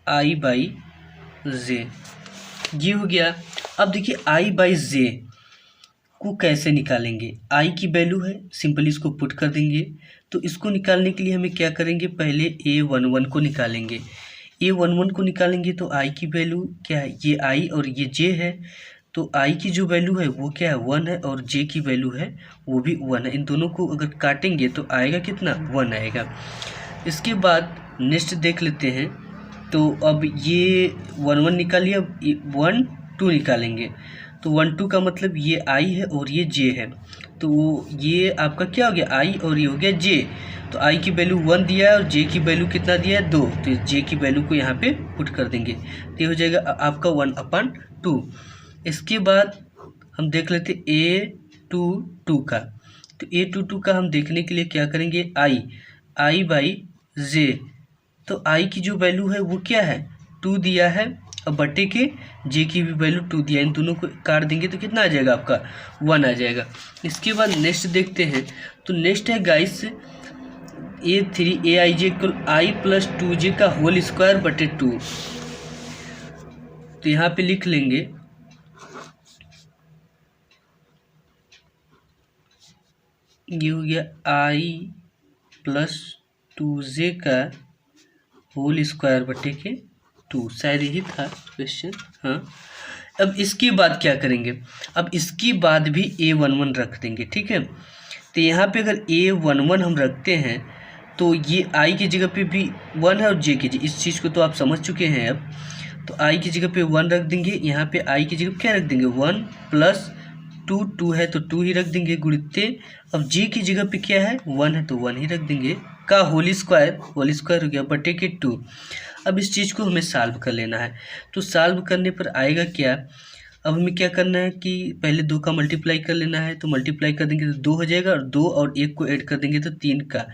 S1: I/J ये हो गया। अब देखिए I/J को कैसे निकालेंगे, आई की वैल्यू है, सिंपली इसको पुट कर देंगे, तो इसको निकालने के लिए हमें क्या करेंगे, पहले A11 को निकालेंगे, A11 को निकालेंगे तो आई की वैल्यू क्या है, ये आई और ये जे है, तो आई की जो वैल्यू है वो क्या है 1 है, और जे की वैल्यू है वो भी 1 है, इन दोनों को अगर काटेंगे तो आएगा कितना 1 आएगा। इसके बाद नेक्स्ट देख लेते हैं, तो अब ये 1 1 निकालिए, अब 1 2 निकालेंगे, तो 1 2 का मतलब ये आई है और ये जे है, तो ये आपका क्या हो गया आई और ये हो गया जे, तो आई की वैल्यू 1 दिया है और जे की वैल्यू कितना दिया है 2, तो जे की वैल्यू को यहाँ पे पुट कर देंगे, तो ये हो जाएगा आपका 1/2। इसके बाद हम देख लेते A22 का, तो A22 का हम देखने के लिए क्या करेंगे, I/J, तो आई की जो वैल्यू है वो क्या है 2 दिया है, अब बटे के जे की भी वैल्यू 2 दिया, इन दोनों को काट देंगे तो कितना आ जाएगा आपका 1 आ जाएगा। इसके बाद नेक्स्ट देखते हैं, तो नेक्स्ट है गाइस A3 = I+2J का होल स्क्वायर बटे 2, तो यहाँ पे लिख लेंगे ये हो गया I+2J का होल स्क्वायर बटे के 2, शायद यही था क्वेश्चन, हाँ अब इसके बाद क्या करेंगे, अब इसके बाद भी A11 रख देंगे, ठीक है। तो यहाँ पे अगर A11 हम रखते हैं तो ये I की जगह पे भी 1 है और J की जगह, इस चीज़ को तो आप समझ चुके हैं अब। तो I की जगह पे 1 रख देंगे, यहाँ पे I की जगह क्या रख देंगे 1 प्लस 2 है तो 2 ही रख देंगे गुणित्ते। अब J की जगह पे क्या है 1 है तो 1 ही रख देंगे का होल स्क्वायर हो गया बटे के 2। अब इस चीज़ को हमें सॉल्व कर लेना है। तो सॉल्व करने पर आएगा क्या, अब हमें क्या करना है कि पहले 2 का मल्टीप्लाई कर लेना है। तो मल्टीप्लाई कर देंगे तो 2 हो जाएगा और 2 और 1 को ऐड कर देंगे तो 3 का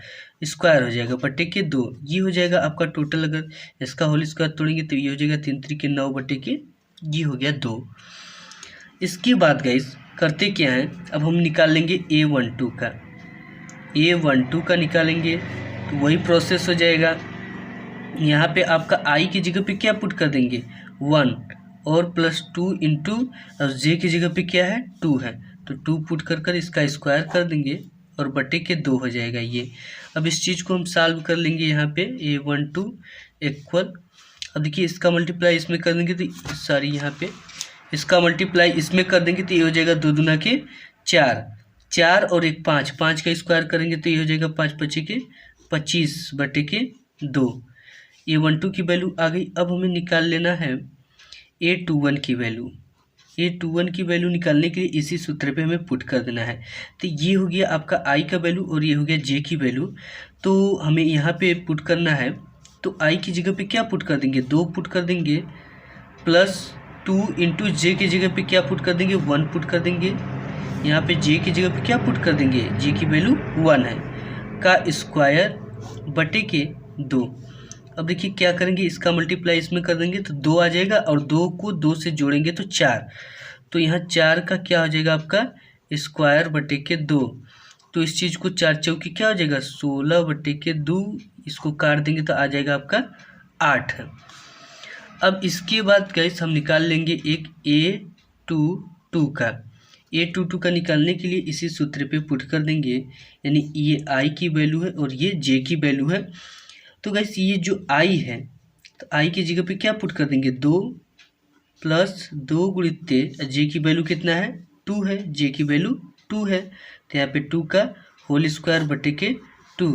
S1: स्क्वायर हो जाएगा बटे के 2। ये हो जाएगा आपका टोटल, अगर इसका होल स्क्वायर तोड़ेंगे तो ये हो जाएगा 3 3 के 9 बटे के, ये हो गया 2। इसके बाद गाइस करते क्या है, अब हम निकाल लेंगे A12 का, A12 का निकालेंगे तो वही प्रोसेस हो जाएगा। यहाँ पे आपका I की जगह पे क्या पुट कर देंगे 1 और प्लस 2 इंटू, और J की जगह पे क्या है 2 है तो 2 पुट कर इसका स्क्वायर कर देंगे और बटे के 2 हो जाएगा ये। अब इस चीज़ को हम सॉल्व कर लेंगे यहाँ पे A12 इक्वल, अब देखिए इसका मल्टीप्लाई इसमें कर देंगे तो सॉरी यहाँ पे इसका मल्टीप्लाई इसमें कर देंगे तो ये हो जाएगा 2 दूना के 4, 4 और 1 5, 5 का स्क्वायर करेंगे तो ये हो जाएगा 5 पच्चीस के 25 बटे के 2। A12 की वैल्यू आ गई। अब हमें निकाल लेना है A21 की वैल्यू। A21 की वैल्यू निकालने के लिए इसी सूत्र पे हमें पुट कर देना है। तो ये हो गया आपका I का वैल्यू और ये हो गया J की वैल्यू। तो हमें यहाँ पे पुट करना है, तो I की जगह पे क्या पुट कर देंगे 2 पुट कर देंगे, प्लस 2 इंटू J की जगह पे क्या पुट कर देंगे 1 पुट कर देंगे। यहाँ पे J की जगह पे क्या पुट कर देंगे, J की वैल्यू 1 है का स्क्वायर बटे के 2। अब देखिए क्या करेंगे, इसका मल्टीप्लाई इसमें कर देंगे तो 2 आ जाएगा और 2 को 2 से जोड़ेंगे तो 4, तो यहाँ 4 का क्या हो जाएगा आपका स्क्वायर बटे के 2। तो इस चीज़ को 4 चौकी क्या हो जाएगा 16 बटे के 2, इसको काट देंगे तो आ जाएगा आपका 8। अब इसके बाद गाइस हम निकाल लेंगे एक A22 का। A22 का निकालने के लिए इसी सूत्र पे पुट कर देंगे, यानी ये I की वैल्यू है और ये J की वैल्यू है। तो गाइस ये जो I है तो I की जगह पे क्या पुट कर देंगे 2 प्लस 2 गुणित्ते J की वैल्यू कितना है 2 है, J की वैल्यू 2 है तो यहाँ पे 2 का होल स्क्वायर बटे के 2।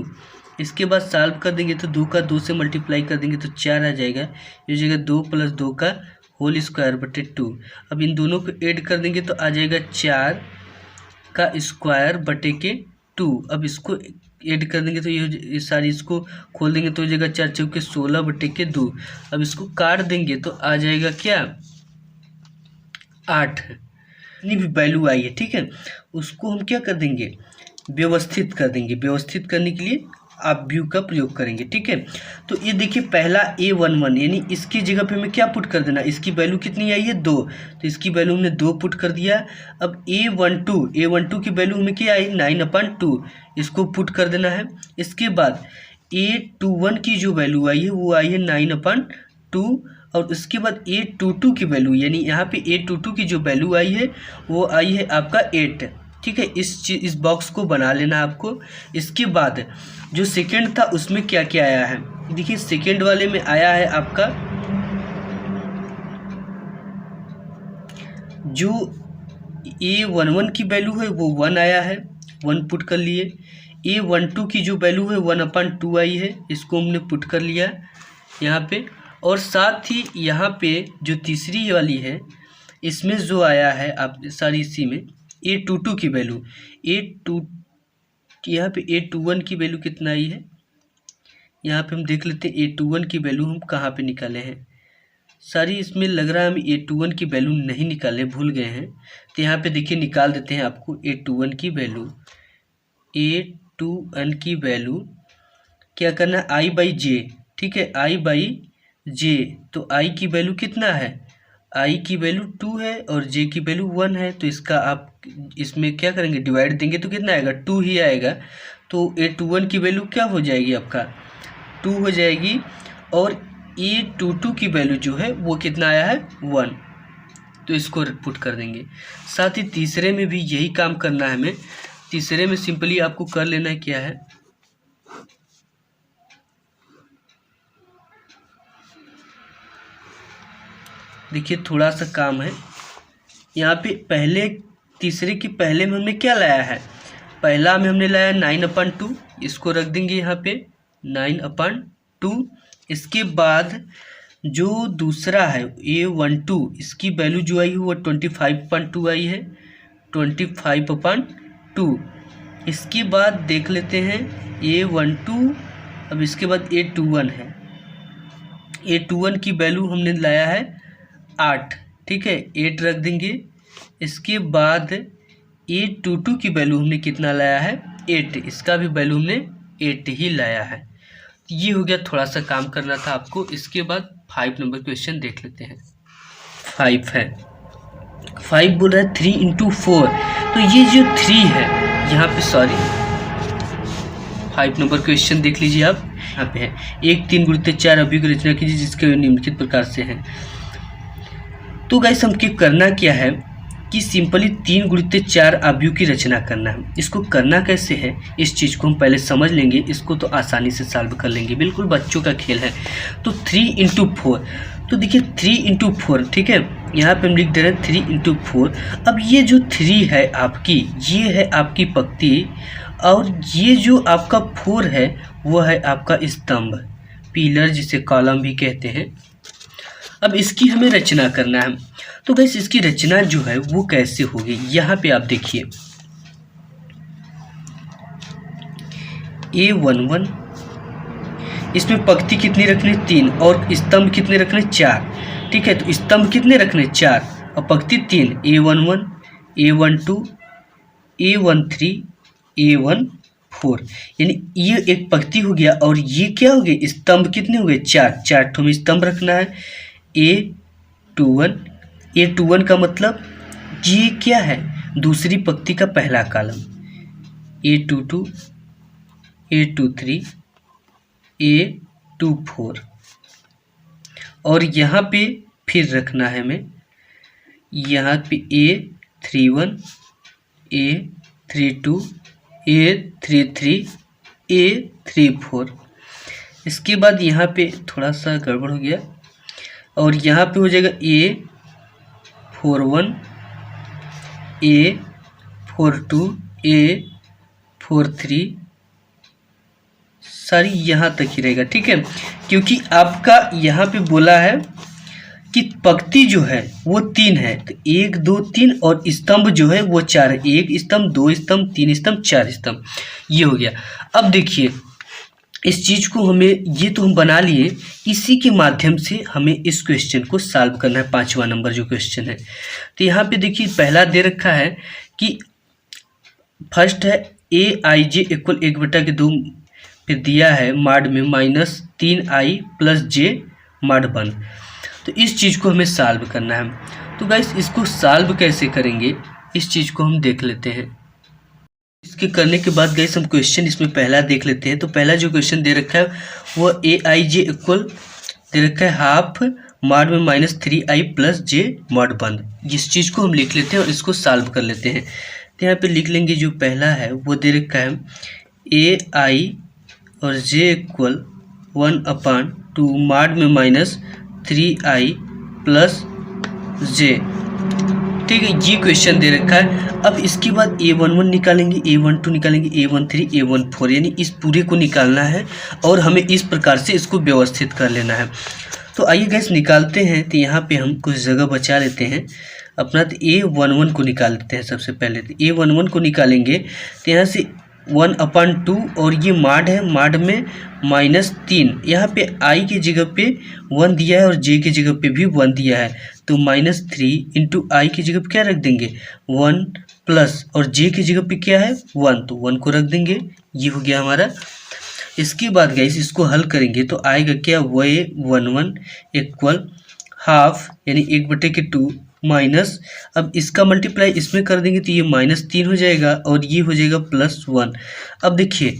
S1: इसके बाद सॉल्व कर देंगे तो 2 का 2 से मल्टीप्लाई कर देंगे तो 4 आ जाएगा, ये जगह 2 प्लस 2 का होल स्क्वायर बटे 2। अब इन दोनों को ऐड कर देंगे तो आ जाएगा 4 का स्क्वायर बटे के 2। अब इसको ऐड कर देंगे तो ये सारी इसको खोल देंगे तो हो जाएगा 4 चौके 16 बटे के 2। अब इसको काट देंगे तो आ जाएगा क्या 8, इतनी भी वैल्यू आई है, ठीक है। उसको हम क्या कर देंगे व्यवस्थित कर देंगे, व्यवस्थित करने के लिए आप व्यू का प्रयोग करेंगे, ठीक है। तो ये देखिए पहला A11 यानी इसकी जगह पे हमें क्या पुट कर देना, इसकी वैल्यू कितनी आई है 2, तो इसकी वैल्यू हमने 2 पुट कर दिया। अब A12 की वैल्यू हमें क्या आई 9/2, इसको पुट कर देना है। इसके बाद A21 की जो वैल्यू आई है वो आई है 9/2, और उसके बाद A22 की वैल्यू यानी यहाँ पे A22 की जो वैल्यू आई है वो आई है आपका 8, ठीक है। इस बॉक्स को बना लेना है आपको। इसके बाद जो सेकंड था उसमें क्या क्या आया है, देखिए सेकंड वाले में आया है आपका जो A11 की वैल्यू है वो 1 आया है, 1 पुट कर लिए। A12 की जो वैल्यू है 1/2 आई है, इसको हमने पुट कर लिया यहाँ पे। और साथ ही यहाँ पे जो तीसरी वाली है इसमें जो आया है आप सारी इसी में A22 की वैल्यू यहाँ पे A21 की वैल्यू कितना आई है, यहाँ पे हम देख लेते हैं A21 की वैल्यू हम कहाँ पे निकाले हैं। सारी इसमें लग रहा है हम A21 की वैल्यू नहीं निकाले, भूल गए हैं। तो यहाँ पे देखिए निकाल देते हैं आपको A21 की वैल्यू। A21 की वैल्यू क्या करना है I/J, ठीक है, I/J। तो I की वैल्यू कितना है, I की वैल्यू 2 है और J की वैल्यू 1 है, तो इसका आप इसमें क्या करेंगे डिवाइड देंगे तो कितना आएगा 2 ही आएगा। तो A21 की वैल्यू क्या हो जाएगी आपका 2 हो जाएगी, और A22 की वैल्यू जो है वो कितना आया है 1, तो इसको पुट कर देंगे। साथ ही तीसरे में भी यही काम करना है हमें। तीसरे में सिंपली आपको कर लेना है क्या है, देखिए थोड़ा सा काम है यहाँ पे पहले तीसरे के पहले में हमने क्या लाया है, पहला में हमने लाया 9/2, इसको रख देंगे यहाँ पे 9/2। इसके बाद जो दूसरा है A12, इसकी वैल्यू जो आई है वो 25/2 आई है, 25/2। इसके बाद देख लेते हैं A12, अब इसके बाद A21 है, A21 की वैल्यू हमने लाया है 8, ठीक है, 8 रख देंगे। इसके बाद A22 की वैल्यू हमने कितना लाया है, 8, इसका भी वैल्यू हमने 8 ही लाया है। ये हो गया, थोड़ा सा काम करना था आपको। इसके बाद 5 नंबर क्वेश्चन देख लेते हैं। 5 है, 5 बोल रहा है 3 × 4, तो ये जो 3 है यहाँ पे, सॉरी 5 नंबर क्वेश्चन देख लीजिए आप, यहाँ पे है 1 3 × 4 अवयव की रचना कीजिए जिसके निम्नलिखित प्रकार से हैं। तो गाइस हमको करना क्या है कि सिंपली 3 × 4 अवयव की रचना करना है। इसको करना कैसे है, इस चीज़ को हम पहले समझ लेंगे, इसको तो आसानी से सॉल्व कर लेंगे, बिल्कुल बच्चों का खेल है। तो 3 × 4, तो देखिए 3 × 4, ठीक है, यहाँ पे हम लिख दे रहे हैं 3 × 4। अब ये जो 3 है आपकी, ये है आपकी पंक्ति, और ये जो आपका 4 है वो है आपका स्तंभ, पिलर जिसे कॉलम भी कहते हैं। अब इसकी हमें रचना करना है। तो गाइस इसकी रचना जो है वो कैसे होगी, यहाँ पे आप देखिए A11, इसमें पंक्ति कितनी रखनी, 3, और स्तंभ कितने रखने, 4, ठीक है। तो स्तंभ कितने रखने, 4, और पंक्ति 3, A11, A12, A13, A14, यानी ये एक पंक्ति हो गया, और ये क्या हो गया, स्तंभ कितने हो गए, 4, 4 ठो में स्तंभ रखना है। A21, A21 का मतलब ये क्या है, दूसरी पंक्ति का पहला कॉलम, A22, A23, A24, और यहाँ पे फिर रखना है हमें, यहाँ पे A31, A32, A33, A34। इसके बाद यहाँ पे थोड़ा सा गड़बड़ हो गया, और यहाँ पे हो जाएगा A41, A42, A43, सारी यहाँ तक ही रहेगा, ठीक है। क्योंकि आपका यहाँ पे बोला है कि पंक्ति जो है वो 3 है, तो 1 2 3, और स्तंभ जो है वो 4 है, 1 स्तंभ, 2 स्तंभ, 3 स्तंभ, 4 स्तंभ, ये हो गया। अब देखिए इस चीज़ को हमें, ये तो हम बना लिए, इसी के माध्यम से हमें इस क्वेश्चन को सॉल्व करना है, 5वां नंबर जो क्वेश्चन है। तो यहाँ पे देखिए पहला दे रखा है कि फर्स्ट है AIJ = 1/2, फिर दिया है माड में -3I + J माड 1। तो इस चीज़ को हमें सॉल्व करना है। तो गाइस इसको सॉल्व कैसे करेंगे, इस चीज़ को हम देख लेते हैं। इसके करने के बाद गाइस हम क्वेश्चन इसमें पहला देख लेते हैं। तो पहला जो क्वेश्चन दे रखा है वो AIJ = दे रखा है हाफ माड में -3I + J माड 1। इस चीज़ को हम लिख लेते हैं और इसको सॉल्व कर लेते हैं। तो यहाँ पे लिख लेंगे, जो पहला है वो दे रखा है AI और J = 1/2 माड में -3I + J, ठीक है, ये क्वेश्चन दे रखा है। अब इसके बाद A11 निकालेंगे, A12 निकालेंगे, A13, A14, यानी इस पूरे को निकालना है और हमें इस प्रकार से इसको व्यवस्थित कर लेना है। तो आइए गैस निकालते हैं। तो यहाँ पे हम कुछ जगह बचा लेते हैं अपना। तो A11 को निकाल लेते हैं सबसे पहले। तो A11 को निकालेंगे तो यहाँ से 1/2, और ये माड है, माड में -3, यहाँ पे I की जगह पे 1 दिया है और J की जगह पे भी 1 दिया है। तो -3 × I की जगह पे क्या रख देंगे 1 प्लस, और J की जगह पे क्या है 1, तो 1 को रख देंगे। ये हो गया हमारा। इसके बाद गाइस इसको हल करेंगे तो आएगा क्या, A11 = हाफ यानी 1/2 माइनस, अब इसका मल्टीप्लाई इसमें कर देंगे तो ये -3 हो जाएगा और ये हो जाएगा +1। अब देखिए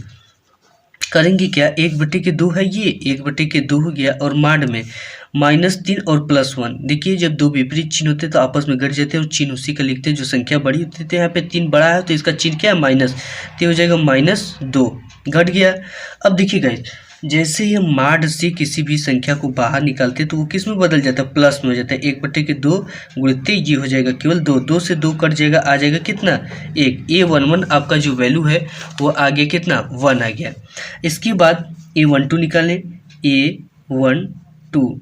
S1: करेंगे क्या, 1/2 है, ये 1/2 हो गया, और माड में -3 और +1। देखिए जब दो विपरीत चिन्ह होते हैं तो आपस में घट जाते हैं और चिन्ह उसी का लिखते हैं जो संख्या बड़ी होती है। तो यहाँ पे 3 बड़ा है तो इसका चिन्ह क्या है माइनस, तो हो जाएगा -2, घट गया। अब देखिए गाइस जैसे ही हम माड से किसी भी संख्या को बाहर निकालते हैं तो वो किस में बदल जाता है, प्लस में हो जाता है। 1/2 गुणित ये हो जाएगा केवल 2, 2 से 2 कट जाएगा, आ जाएगा कितना 1। A11 आपका जो वैल्यू है वो आ गया कितना 1 आ गया। इसके बाद A12 निकालें, A12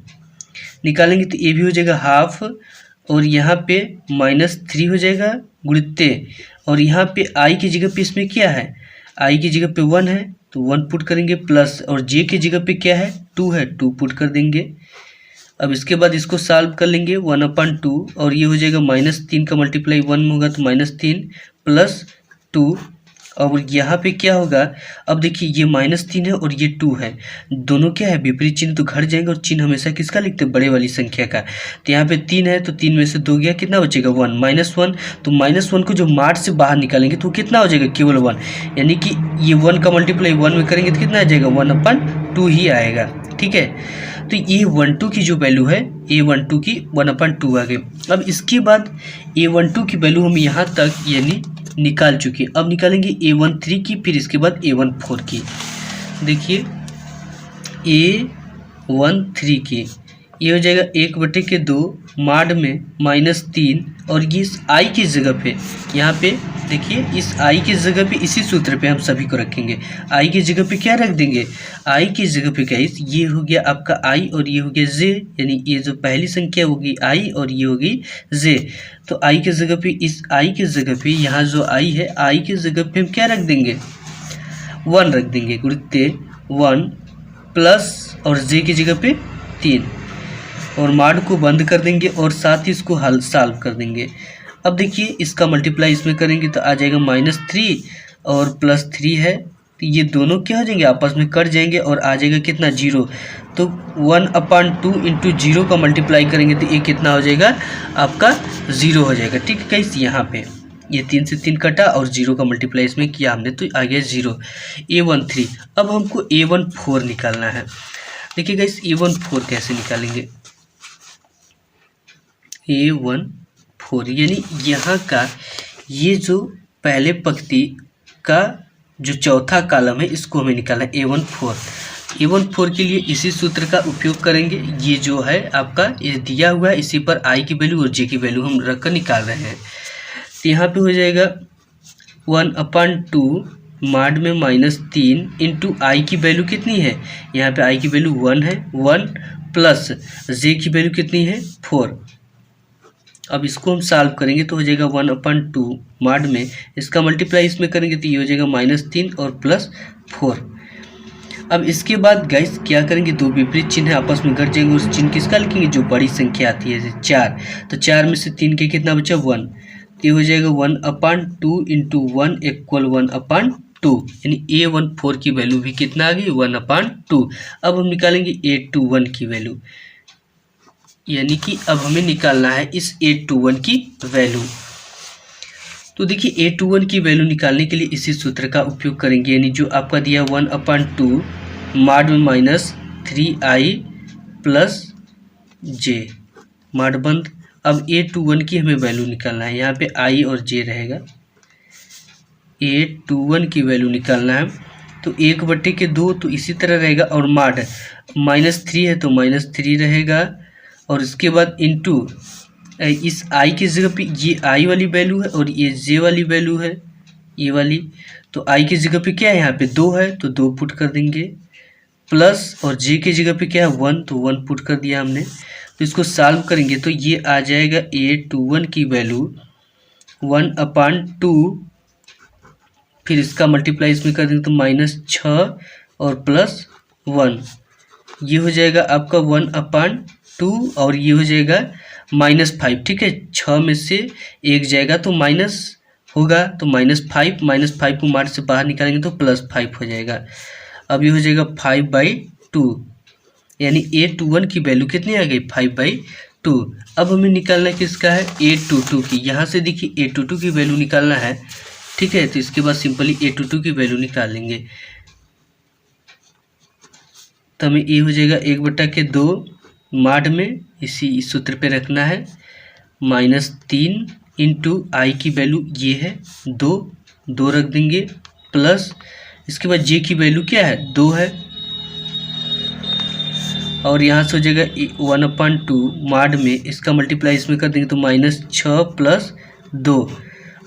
S1: निकालेंगे तो ये भी हो जाएगा हाफ और यहाँ पे -3 हो जाएगा गुणित, और यहाँ पे I की जगह पे इसमें क्या है, I की जगह पे 1 है तो 1 पुट करेंगे, प्लस और J की जगह पे क्या है 2 है, 2 पुट कर देंगे। अब इसके बाद इसको सॉल्व कर लेंगे 1/2 और ये हो जाएगा -3 का मल्टीप्लाई 1 में होगा तो -3 प्लस 2, और यहाँ पे क्या होगा, अब देखिए ये -3 है और ये 2 है, दोनों क्या है विपरीत चिन्ह तो घट जाएंगे, और चिन्ह हमेशा किसका लिखते हैं बड़े वाली संख्या का। तो यहाँ पे 3 है तो 3 में से 2 गया, कितना बचेगा 1, -1, तो -1 को जो मार्ट से बाहर निकालेंगे तो कितना हो जाएगा केवल 1, यानी कि ये 1 का मल्टीप्लाई 1 में करेंगे तो कितना आ जाएगा 1/2 ही आएगा। ठीक है, तो A12 की जो वैल्यू है A12 की 1/2 आ गई। अब इसके बाद A12 की वैल्यू हम यहाँ तक यानी निकाल चुके, अब निकालेंगे A13 की, फिर इसके बाद A14 की। देखिए A13 की ये हो जाएगा 1/2 माड में -3, और ये इस I की जगह पे यहाँ पे देखिए इस I की जगह पे इसी सूत्र पे हम सभी को रखेंगे। I की जगह पे क्या रख देंगे, I की जगह पे क्या ये हो गया आपका I और ये हो गया J, यानी ये जो पहली संख्या होगी I और ये होगी J। तो I की जगह पे इस I की जगह पे यहाँ जो I है I की जगह पे हम क्या रख देंगे 1 रख देंगे गुणित 1 प्लस और J की जगह पे 3, और माड को बंद कर देंगे और साथ ही इसको हल सॉल्व कर देंगे। अब देखिए इसका मल्टीप्लाई इसमें करेंगे तो आ जाएगा -3 और +3 है, तो ये दोनों क्या हो जाएंगे आपस में कट जाएंगे और आ जाएगा कितना 0। तो 1/2 इंटू 0 का मल्टीप्लाई करेंगे तो ये कितना हो जाएगा आपका 0 हो जाएगा। ठीक है गाइस, यहाँ पे ये 3 से 3 कटा और 0 का मल्टीप्लाई इसमें किया हमने तो आ गया 0। A13, अब हमको A14 निकालना है। देखिए गाइस A14 कैसे निकालेंगे, A14 यानी यहाँ का ये जो पहले पंक्ति का जो चौथा कॉलम है इसको हमें निकालना है A14 के लिए इसी सूत्र का उपयोग करेंगे। ये जो है आपका ये दिया हुआ है, इसी पर I की वैल्यू और J की वैल्यू हम रख कर निकाल रहे हैं। तो यहाँ पे हो जाएगा 1/2 माड में -3 इंटू I की वैल्यू कितनी है, यहाँ पे I की वैल्यू 1 है, 1 प्लस J की वैल्यू कितनी है 4। अब इसको हम सॉल्व करेंगे तो हो जाएगा 1/2 माड में इसका मल्टीप्लाई इसमें करेंगे तो ये हो जाएगा -3 और +4। अब इसके बाद गाइस क्या करेंगे, दो विपरीत चिन्ह आपस में घट जाएंगे, उस चिन्ह किसका लिखेंगे जो बड़ी संख्या आती है जैसे 4, तो 4 में से 3 के कितना बचा 1, तो ये हो जाएगा 1/2 इंटू 1 इक्वल 1/2, यानी A14 की वैल्यू भी कितना आ गई 1/2। अब हम निकालेंगे A21 की वैल्यू, यानी कि अब हमें निकालना है इस A21 की वैल्यू। तो देखिए A21 की वैल्यू निकालने के लिए इसी सूत्र का उपयोग करेंगे, यानी जो आपका दिया 1/2 माड में -3i प्लस j, माड बंद। अब A21 की हमें वैल्यू निकालना है, यहाँ पे i और j रहेगा। A21 की वैल्यू निकालना है तो 1/2 तो इसी तरह रहेगा, और माड -3 है तो -3 रहेगा, और इसके बाद इंटू इस I की जगह पे ये I वाली वैल्यू है और ये J वाली वैल्यू है ये वाली, तो I की जगह पे क्या है यहाँ पे 2 है तो 2 पुट कर देंगे, प्लस और J की जगह पे क्या है 1 तो 1 पुट कर दिया हमने। तो इसको सॉल्व करेंगे तो ये आ जाएगा A21 की वैल्यू 1/2, फिर इसका मल्टीप्लाई इसमें कर देंगे तो -6 और +1, ये हो जाएगा आपका 1/2 और ये हो जाएगा -5। ठीक है, 6 में से 1 जाएगा तो माइनस होगा तो -5 को मार्च से बाहर निकालेंगे तो +5 हो जाएगा। अब ये हो जाएगा 5/2, यानी A21 की वैल्यू कितनी आ गई 5/2। अब हमें निकालना किसका है A22 की, यहाँ से देखिए A22 की वैल्यू निकालना है। ठीक है, तो इसके बाद सिंपली A22 की वैल्यू निकाल लेंगे, तो हमें ये हो जाएगा 1/2 माड में इसी सूत्र पे रखना है -3 इंटू I की वैल्यू ये है 2 रख देंगे, प्लस इसके बाद J की वैल्यू क्या है 2 है, और यहाँ से हो जाएगा 1/2 माड में, इसका मल्टीप्लाई इसमें कर देंगे तो -6 + 2।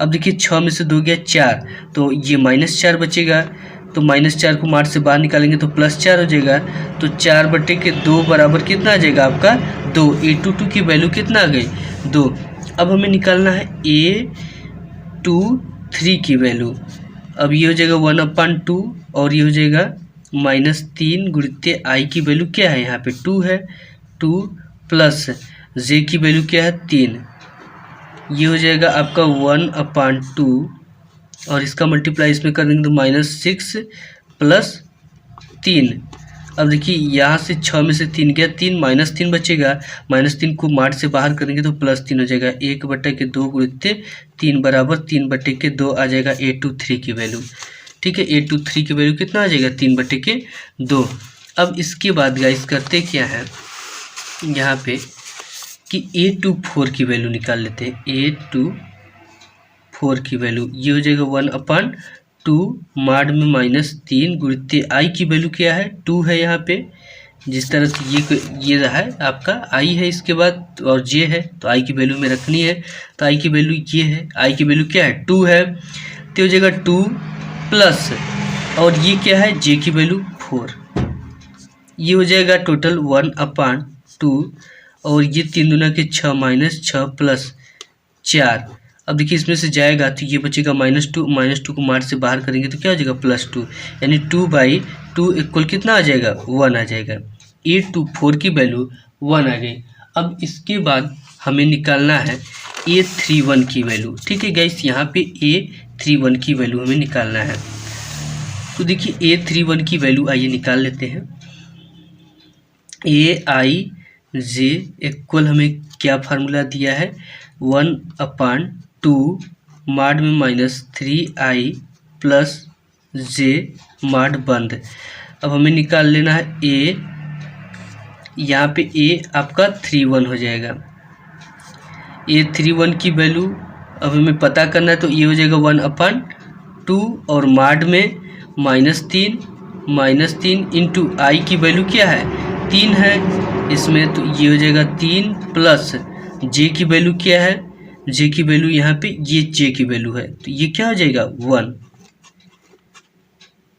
S1: अब देखिए 6 में से 2 गया 4, तो ये -4 बचेगा, तो -4 को माड से बाहर निकालेंगे तो +4 हो जाएगा। तो 4/2 बराबर कितना आ जाएगा आपका 2। A22 की वैल्यू कितना आ गई 2। अब हमें निकालना है A23 की वैल्यू। अब ये हो जाएगा 1/2 और ये हो जाएगा -3 गुणित आई की वैल्यू क्या है, यहाँ पे 2 है, 2 प्लस जे की वैल्यू क्या है 3। ये हो जाएगा आपका 1/2 और इसका मल्टीप्लाई इसमें कर देंगे तो -6 + 3। अब देखिए यहाँ से 6 में से 3 गया 3, -3 बचेगा, -3 को माड से बाहर करेंगे तो +3 हो जाएगा। 1/2 गुणित 3 बराबर 3/2 आ जाएगा A23 की वैल्यू। ठीक है, A23 की वैल्यू कितना आ जाएगा 3/2। अब इसके बाद गाइस करते क्या है यहाँ पे कि A24 की वैल्यू निकाल लेते हैं। A24 की वैल्यू ये हो जाएगा 1/2 माड में -3 गुणित आई की वैल्यू क्या है 2 है यहाँ पे। जिस तरह से ये रहा है आपका आई है, इसके बाद और जे है, तो आई की वैल्यू में रखनी है, तो आई की वैल्यू ये है, आई की वैल्यू क्या है 2 है, तो हो जाएगा 2 प्लस और ये क्या है जे की वैल्यू 4। ये हो जाएगा टोटल 1/2 और ये 3 दूना के 6 -6 + 4। अब देखिए इसमें से जाएगा तो ये बचेगा -2 को माड से बाहर करेंगे तो क्या हो जाएगा +2, यानी 2/2 इक्वल कितना आ जाएगा 1 आ जाएगा। A24 की वैल्यू 1 आ गई। अब इसके बाद हमें निकालना है A31 की वैल्यू। ठीक है गाइस, यहाँ पे A31 की वैल्यू हमें निकालना है। तो देखिए A31 की वैल्यू आइए निकाल लेते हैं। AIJ इक्वल हमें क्या फार्मूला दिया है 1/2 माड में -3i + j माड बंद। अब हमें निकाल लेना है A, यहाँ पे A आपका 31 हो जाएगा। A31 की वैल्यू अब हमें पता करना है, तो ये हो जाएगा 1/2 और माड में -3 इंटू आई की वैल्यू क्या है 3 है इसमें, तो ये हो जाएगा 3 प्लस जे की वैल्यू क्या है, जे की वैल्यू यहाँ पे ये जे की वैल्यू है, तो ये क्या हो जाएगा 1।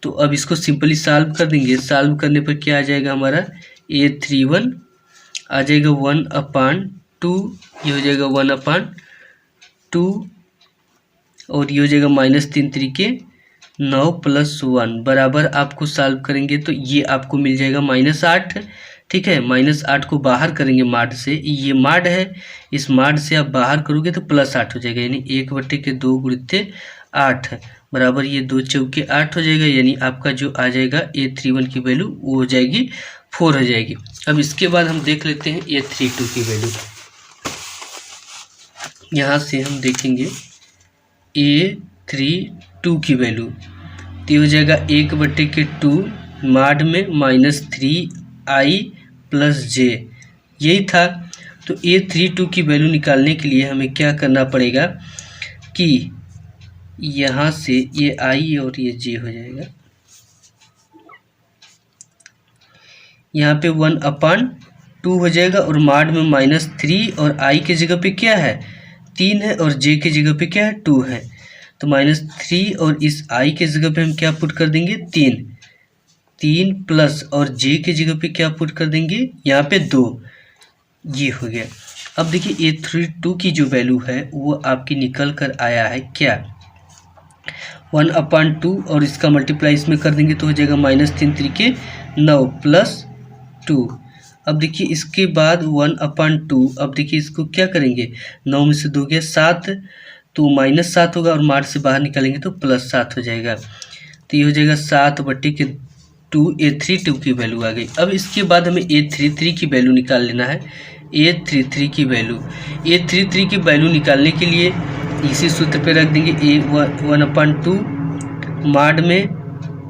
S1: तो अब इसको सिंपली सॉल्व कर देंगे। सॉल्व करने पर क्या आ जाएगा हमारा A31 आ जाएगा 1/2, ये हो जाएगा 1/2 और ये हो जाएगा -3 3 9 + 1 बराबर आपको सॉल्व करेंगे तो ये आपको मिल जाएगा -8। ठीक है, -8 को बाहर करेंगे माड से, ये माड है, इस माड से आप बाहर करोगे तो +8 हो जाएगा, यानी 1/2 गुणित 8 बराबर ये 2 चौके 8 हो जाएगा, यानी आपका जो आ जाएगा A31 की वैल्यू वो हो जाएगी 4 हो जाएगी। अब इसके बाद हम देख लेते हैं A32 की वैल्यू। यहाँ से हम देखेंगे A32 की वैल्यू, तो ये हो जाएगा 1/2 माड में -3i + j, यही था। तो A32 की वैल्यू निकालने के लिए हमें क्या करना पड़ेगा कि यहाँ से ये i और ये j हो जाएगा, यहाँ पे 1/2 हो जाएगा और माड में -3 और i के जगह पे क्या है 3 है और j के जगह पे क्या है 2 है, तो -3 और इस i के जगह पे हम क्या पुट कर देंगे 3 प्लस और j के जगह पे क्या पुट कर देंगे यहाँ पे 2, ये हो गया। अब देखिए A32 की जो वैल्यू है वो आपकी निकल कर आया है क्या 1/2 और इसका मल्टीप्लाई इसमें कर देंगे तो हो जाएगा -3 3 9 + 2। अब देखिए इसके बाद 1/2, अब देखिए इसको क्या करेंगे 9 में से 2 गया 7, तो -7 होगा और माड से बाहर निकालेंगे तो +7 हो जाएगा, तो ये हो जाएगा 7/2 A32 की वैल्यू आ गई। अब इसके बाद हमें A33 की वैल्यू निकाल लेना है। A33 की वैल्यू निकालने के लिए इसी सूत्र पे रख देंगे A1/2 माड में,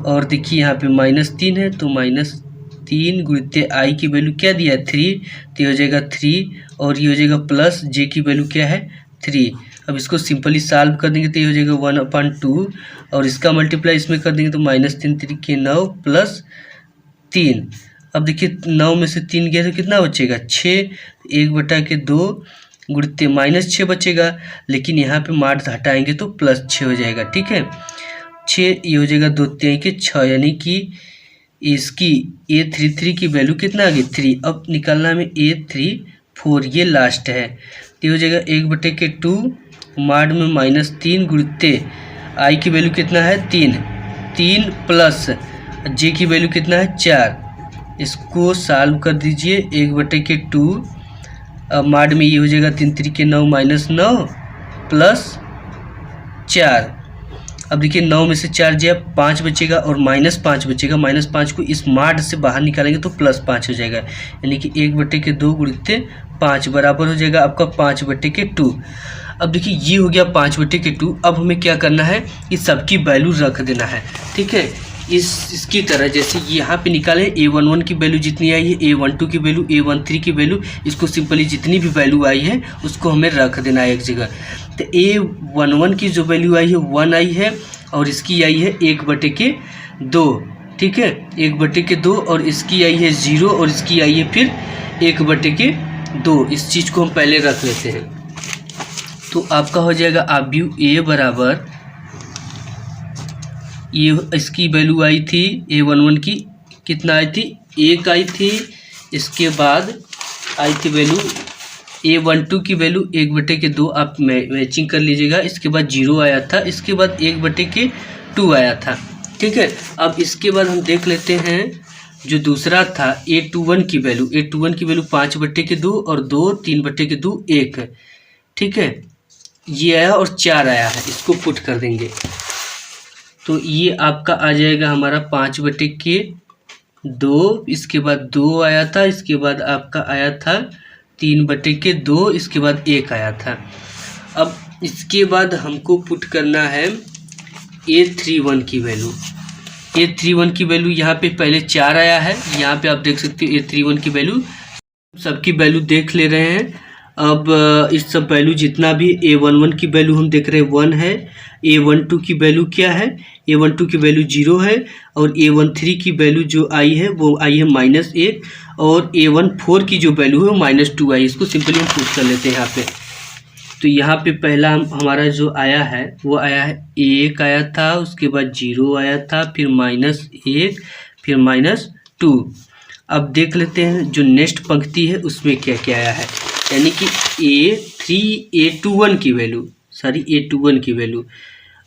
S1: और देखिए यहाँ पे -3 है तो -3 गुणित आई की वैल्यू क्या दिया है 3, तो ये हो जाएगा 3 और ये हो जाएगा प्लस जे की वैल्यू क्या है 3। अब इसको सिंपली सॉल्व कर देंगे तो ये हो जाएगा 1/2 और इसका मल्टीप्लाई इसमें कर देंगे तो -3 3 9 + 3। अब देखिए 9 में से 3 गया तो कितना बचेगा 6, 1/2 गुणित -6 बचेगा, लेकिन यहाँ पे मार्क्स हटाएंगे तो +6 हो जाएगा। ठीक है, 6 ये हो जाएगा 2 3 के 6, यानी कि इसकी A33 की वैल्यू कितना आ गई 3। अब निकालना में A34, ये लास्ट है, तो हो जाएगा 1/2 माड में -3 गुणित आई की वैल्यू कितना है 3 प्लस जे की वैल्यू कितना है 4। इसको सॉल्व कर दीजिए 1/2 माड में ये हो जाएगा 3 3 के 9 -9 प्लस 4। अब देखिए 9 में से 4 जाए 5 बचेगा और -5 बचेगा। -5 को इस माड से बाहर निकालेंगे तो +5 हो जाएगा, यानी कि 1/2 गुणित 5 बराबर हो जाएगा आपका 5/2। अब देखिए ये हो गया 5/2। अब हमें क्या करना है, इस सबकी वैल्यू रख देना है। ठीक है, इसकी तरह जैसे यहाँ पे निकाले A11 की वैल्यू जितनी आई है, A12 की वैल्यू, A13 की वैल्यू, इसको सिंपली जितनी भी वैल्यू आई है उसको हमें रख देना है एक जगह। तो A11 की जो वैल्यू आई है 1 आई है और इसकी आई है 1/2। ठीक है, 1/2 और इसकी आई है 0 और इसकी आई है फिर 1/2। इस चीज़ को हम पहले रख लेते हैं। तो आपका हो जाएगा आव्यूह A बराबर, ये इसकी वैल्यू आई थी A11 की कितना आई थी 1 आई थी। इसके बाद आई थी वैल्यू A12 की वैल्यू 1/2 आप मैचिंग कर लीजिएगा। इसके बाद 0 आया था, इसके बाद 1/2 आया था। ठीक है, अब इसके बाद हम देख लेते हैं जो दूसरा था A21 की वैल्यू। A21 की वैल्यू 5/2 और 2 3/2 1 है। ठीक है, ये आया और 4 आया है, इसको पुट कर देंगे तो ये आपका आ जाएगा हमारा 5/2। इसके बाद 2 आया था, इसके बाद आपका आया था 3/2, इसके बाद 1 आया था। अब इसके बाद हमको पुट करना है A31 की वैल्यू। A31 की वैल्यू यहाँ पे पहले 4 आया है, यहाँ पे आप देख सकते हो A31 की वैल्यू, सबकी वैल्यू देख ले रहे हैं। अब इस सब वैल्यू जितना भी A11 की वैल्यू हम देख रहे हैं 1 है, A12 की वैल्यू क्या है, A12 की वैल्यू 0 है और A13 की वैल्यू जो आई है वो आई है -1 और A14 की जो वैल्यू है वो -2 आई। इसको सिंपली हम पुट कर लेते हैं यहाँ पे। तो यहाँ पे पहला हमारा जो आया है वो आया है 1 आया था, उसके बाद 0 आया था, फिर -1 फिर -2। अब देख लेते हैं जो नेक्स्ट पंक्ति है उसमें क्या क्या आया है, यानी कि A21 की वैल्यू।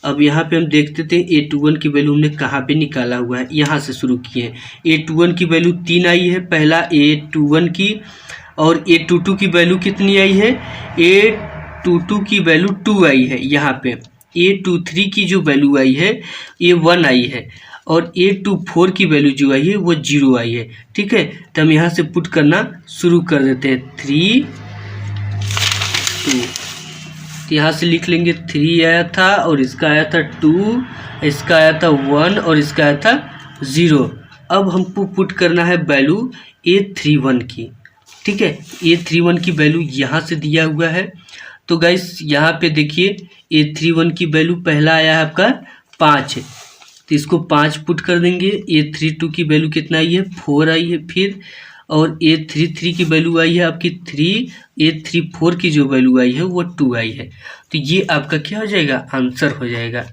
S1: अब यहाँ पे हम देखते थे A21 की वैल्यू हमने कहाँ पे निकाला हुआ है, यहाँ से शुरू किए हैं। A21 की वैल्यू 3 आई है पहला A21 की, और A22 की वैल्यू कितनी आई है, A22 की वैल्यू 2 आई है। यहाँ पे A23 की जो वैल्यू आई है ये 1 आई है और A24 की वैल्यू जो आई है वो 0 आई है। ठीक है, तो हम यहाँ से पुट करना शुरू कर देते हैं 3 2। तो यहाँ से लिख लेंगे 3 आया था और इसका आया था 2, इसका आया था 1 और इसका आया था 0। अब हमको पुट करना है वैल्यू A31 की। ठीक है, A31 की वैल्यू यहाँ से दिया हुआ है। तो गाइस यहाँ पे देखिए A31 की वैल्यू पहला आया है आपका 5, तो इसको 5 पुट कर देंगे। A32 की वैल्यू कितना आई है 4 आई है फिर, और A33 की वैल्यू आई है आपकी 3, A34 की जो वैल्यू आई है वो 2 आई है। तो ये आपका क्या हो जाएगा, आंसर हो जाएगा।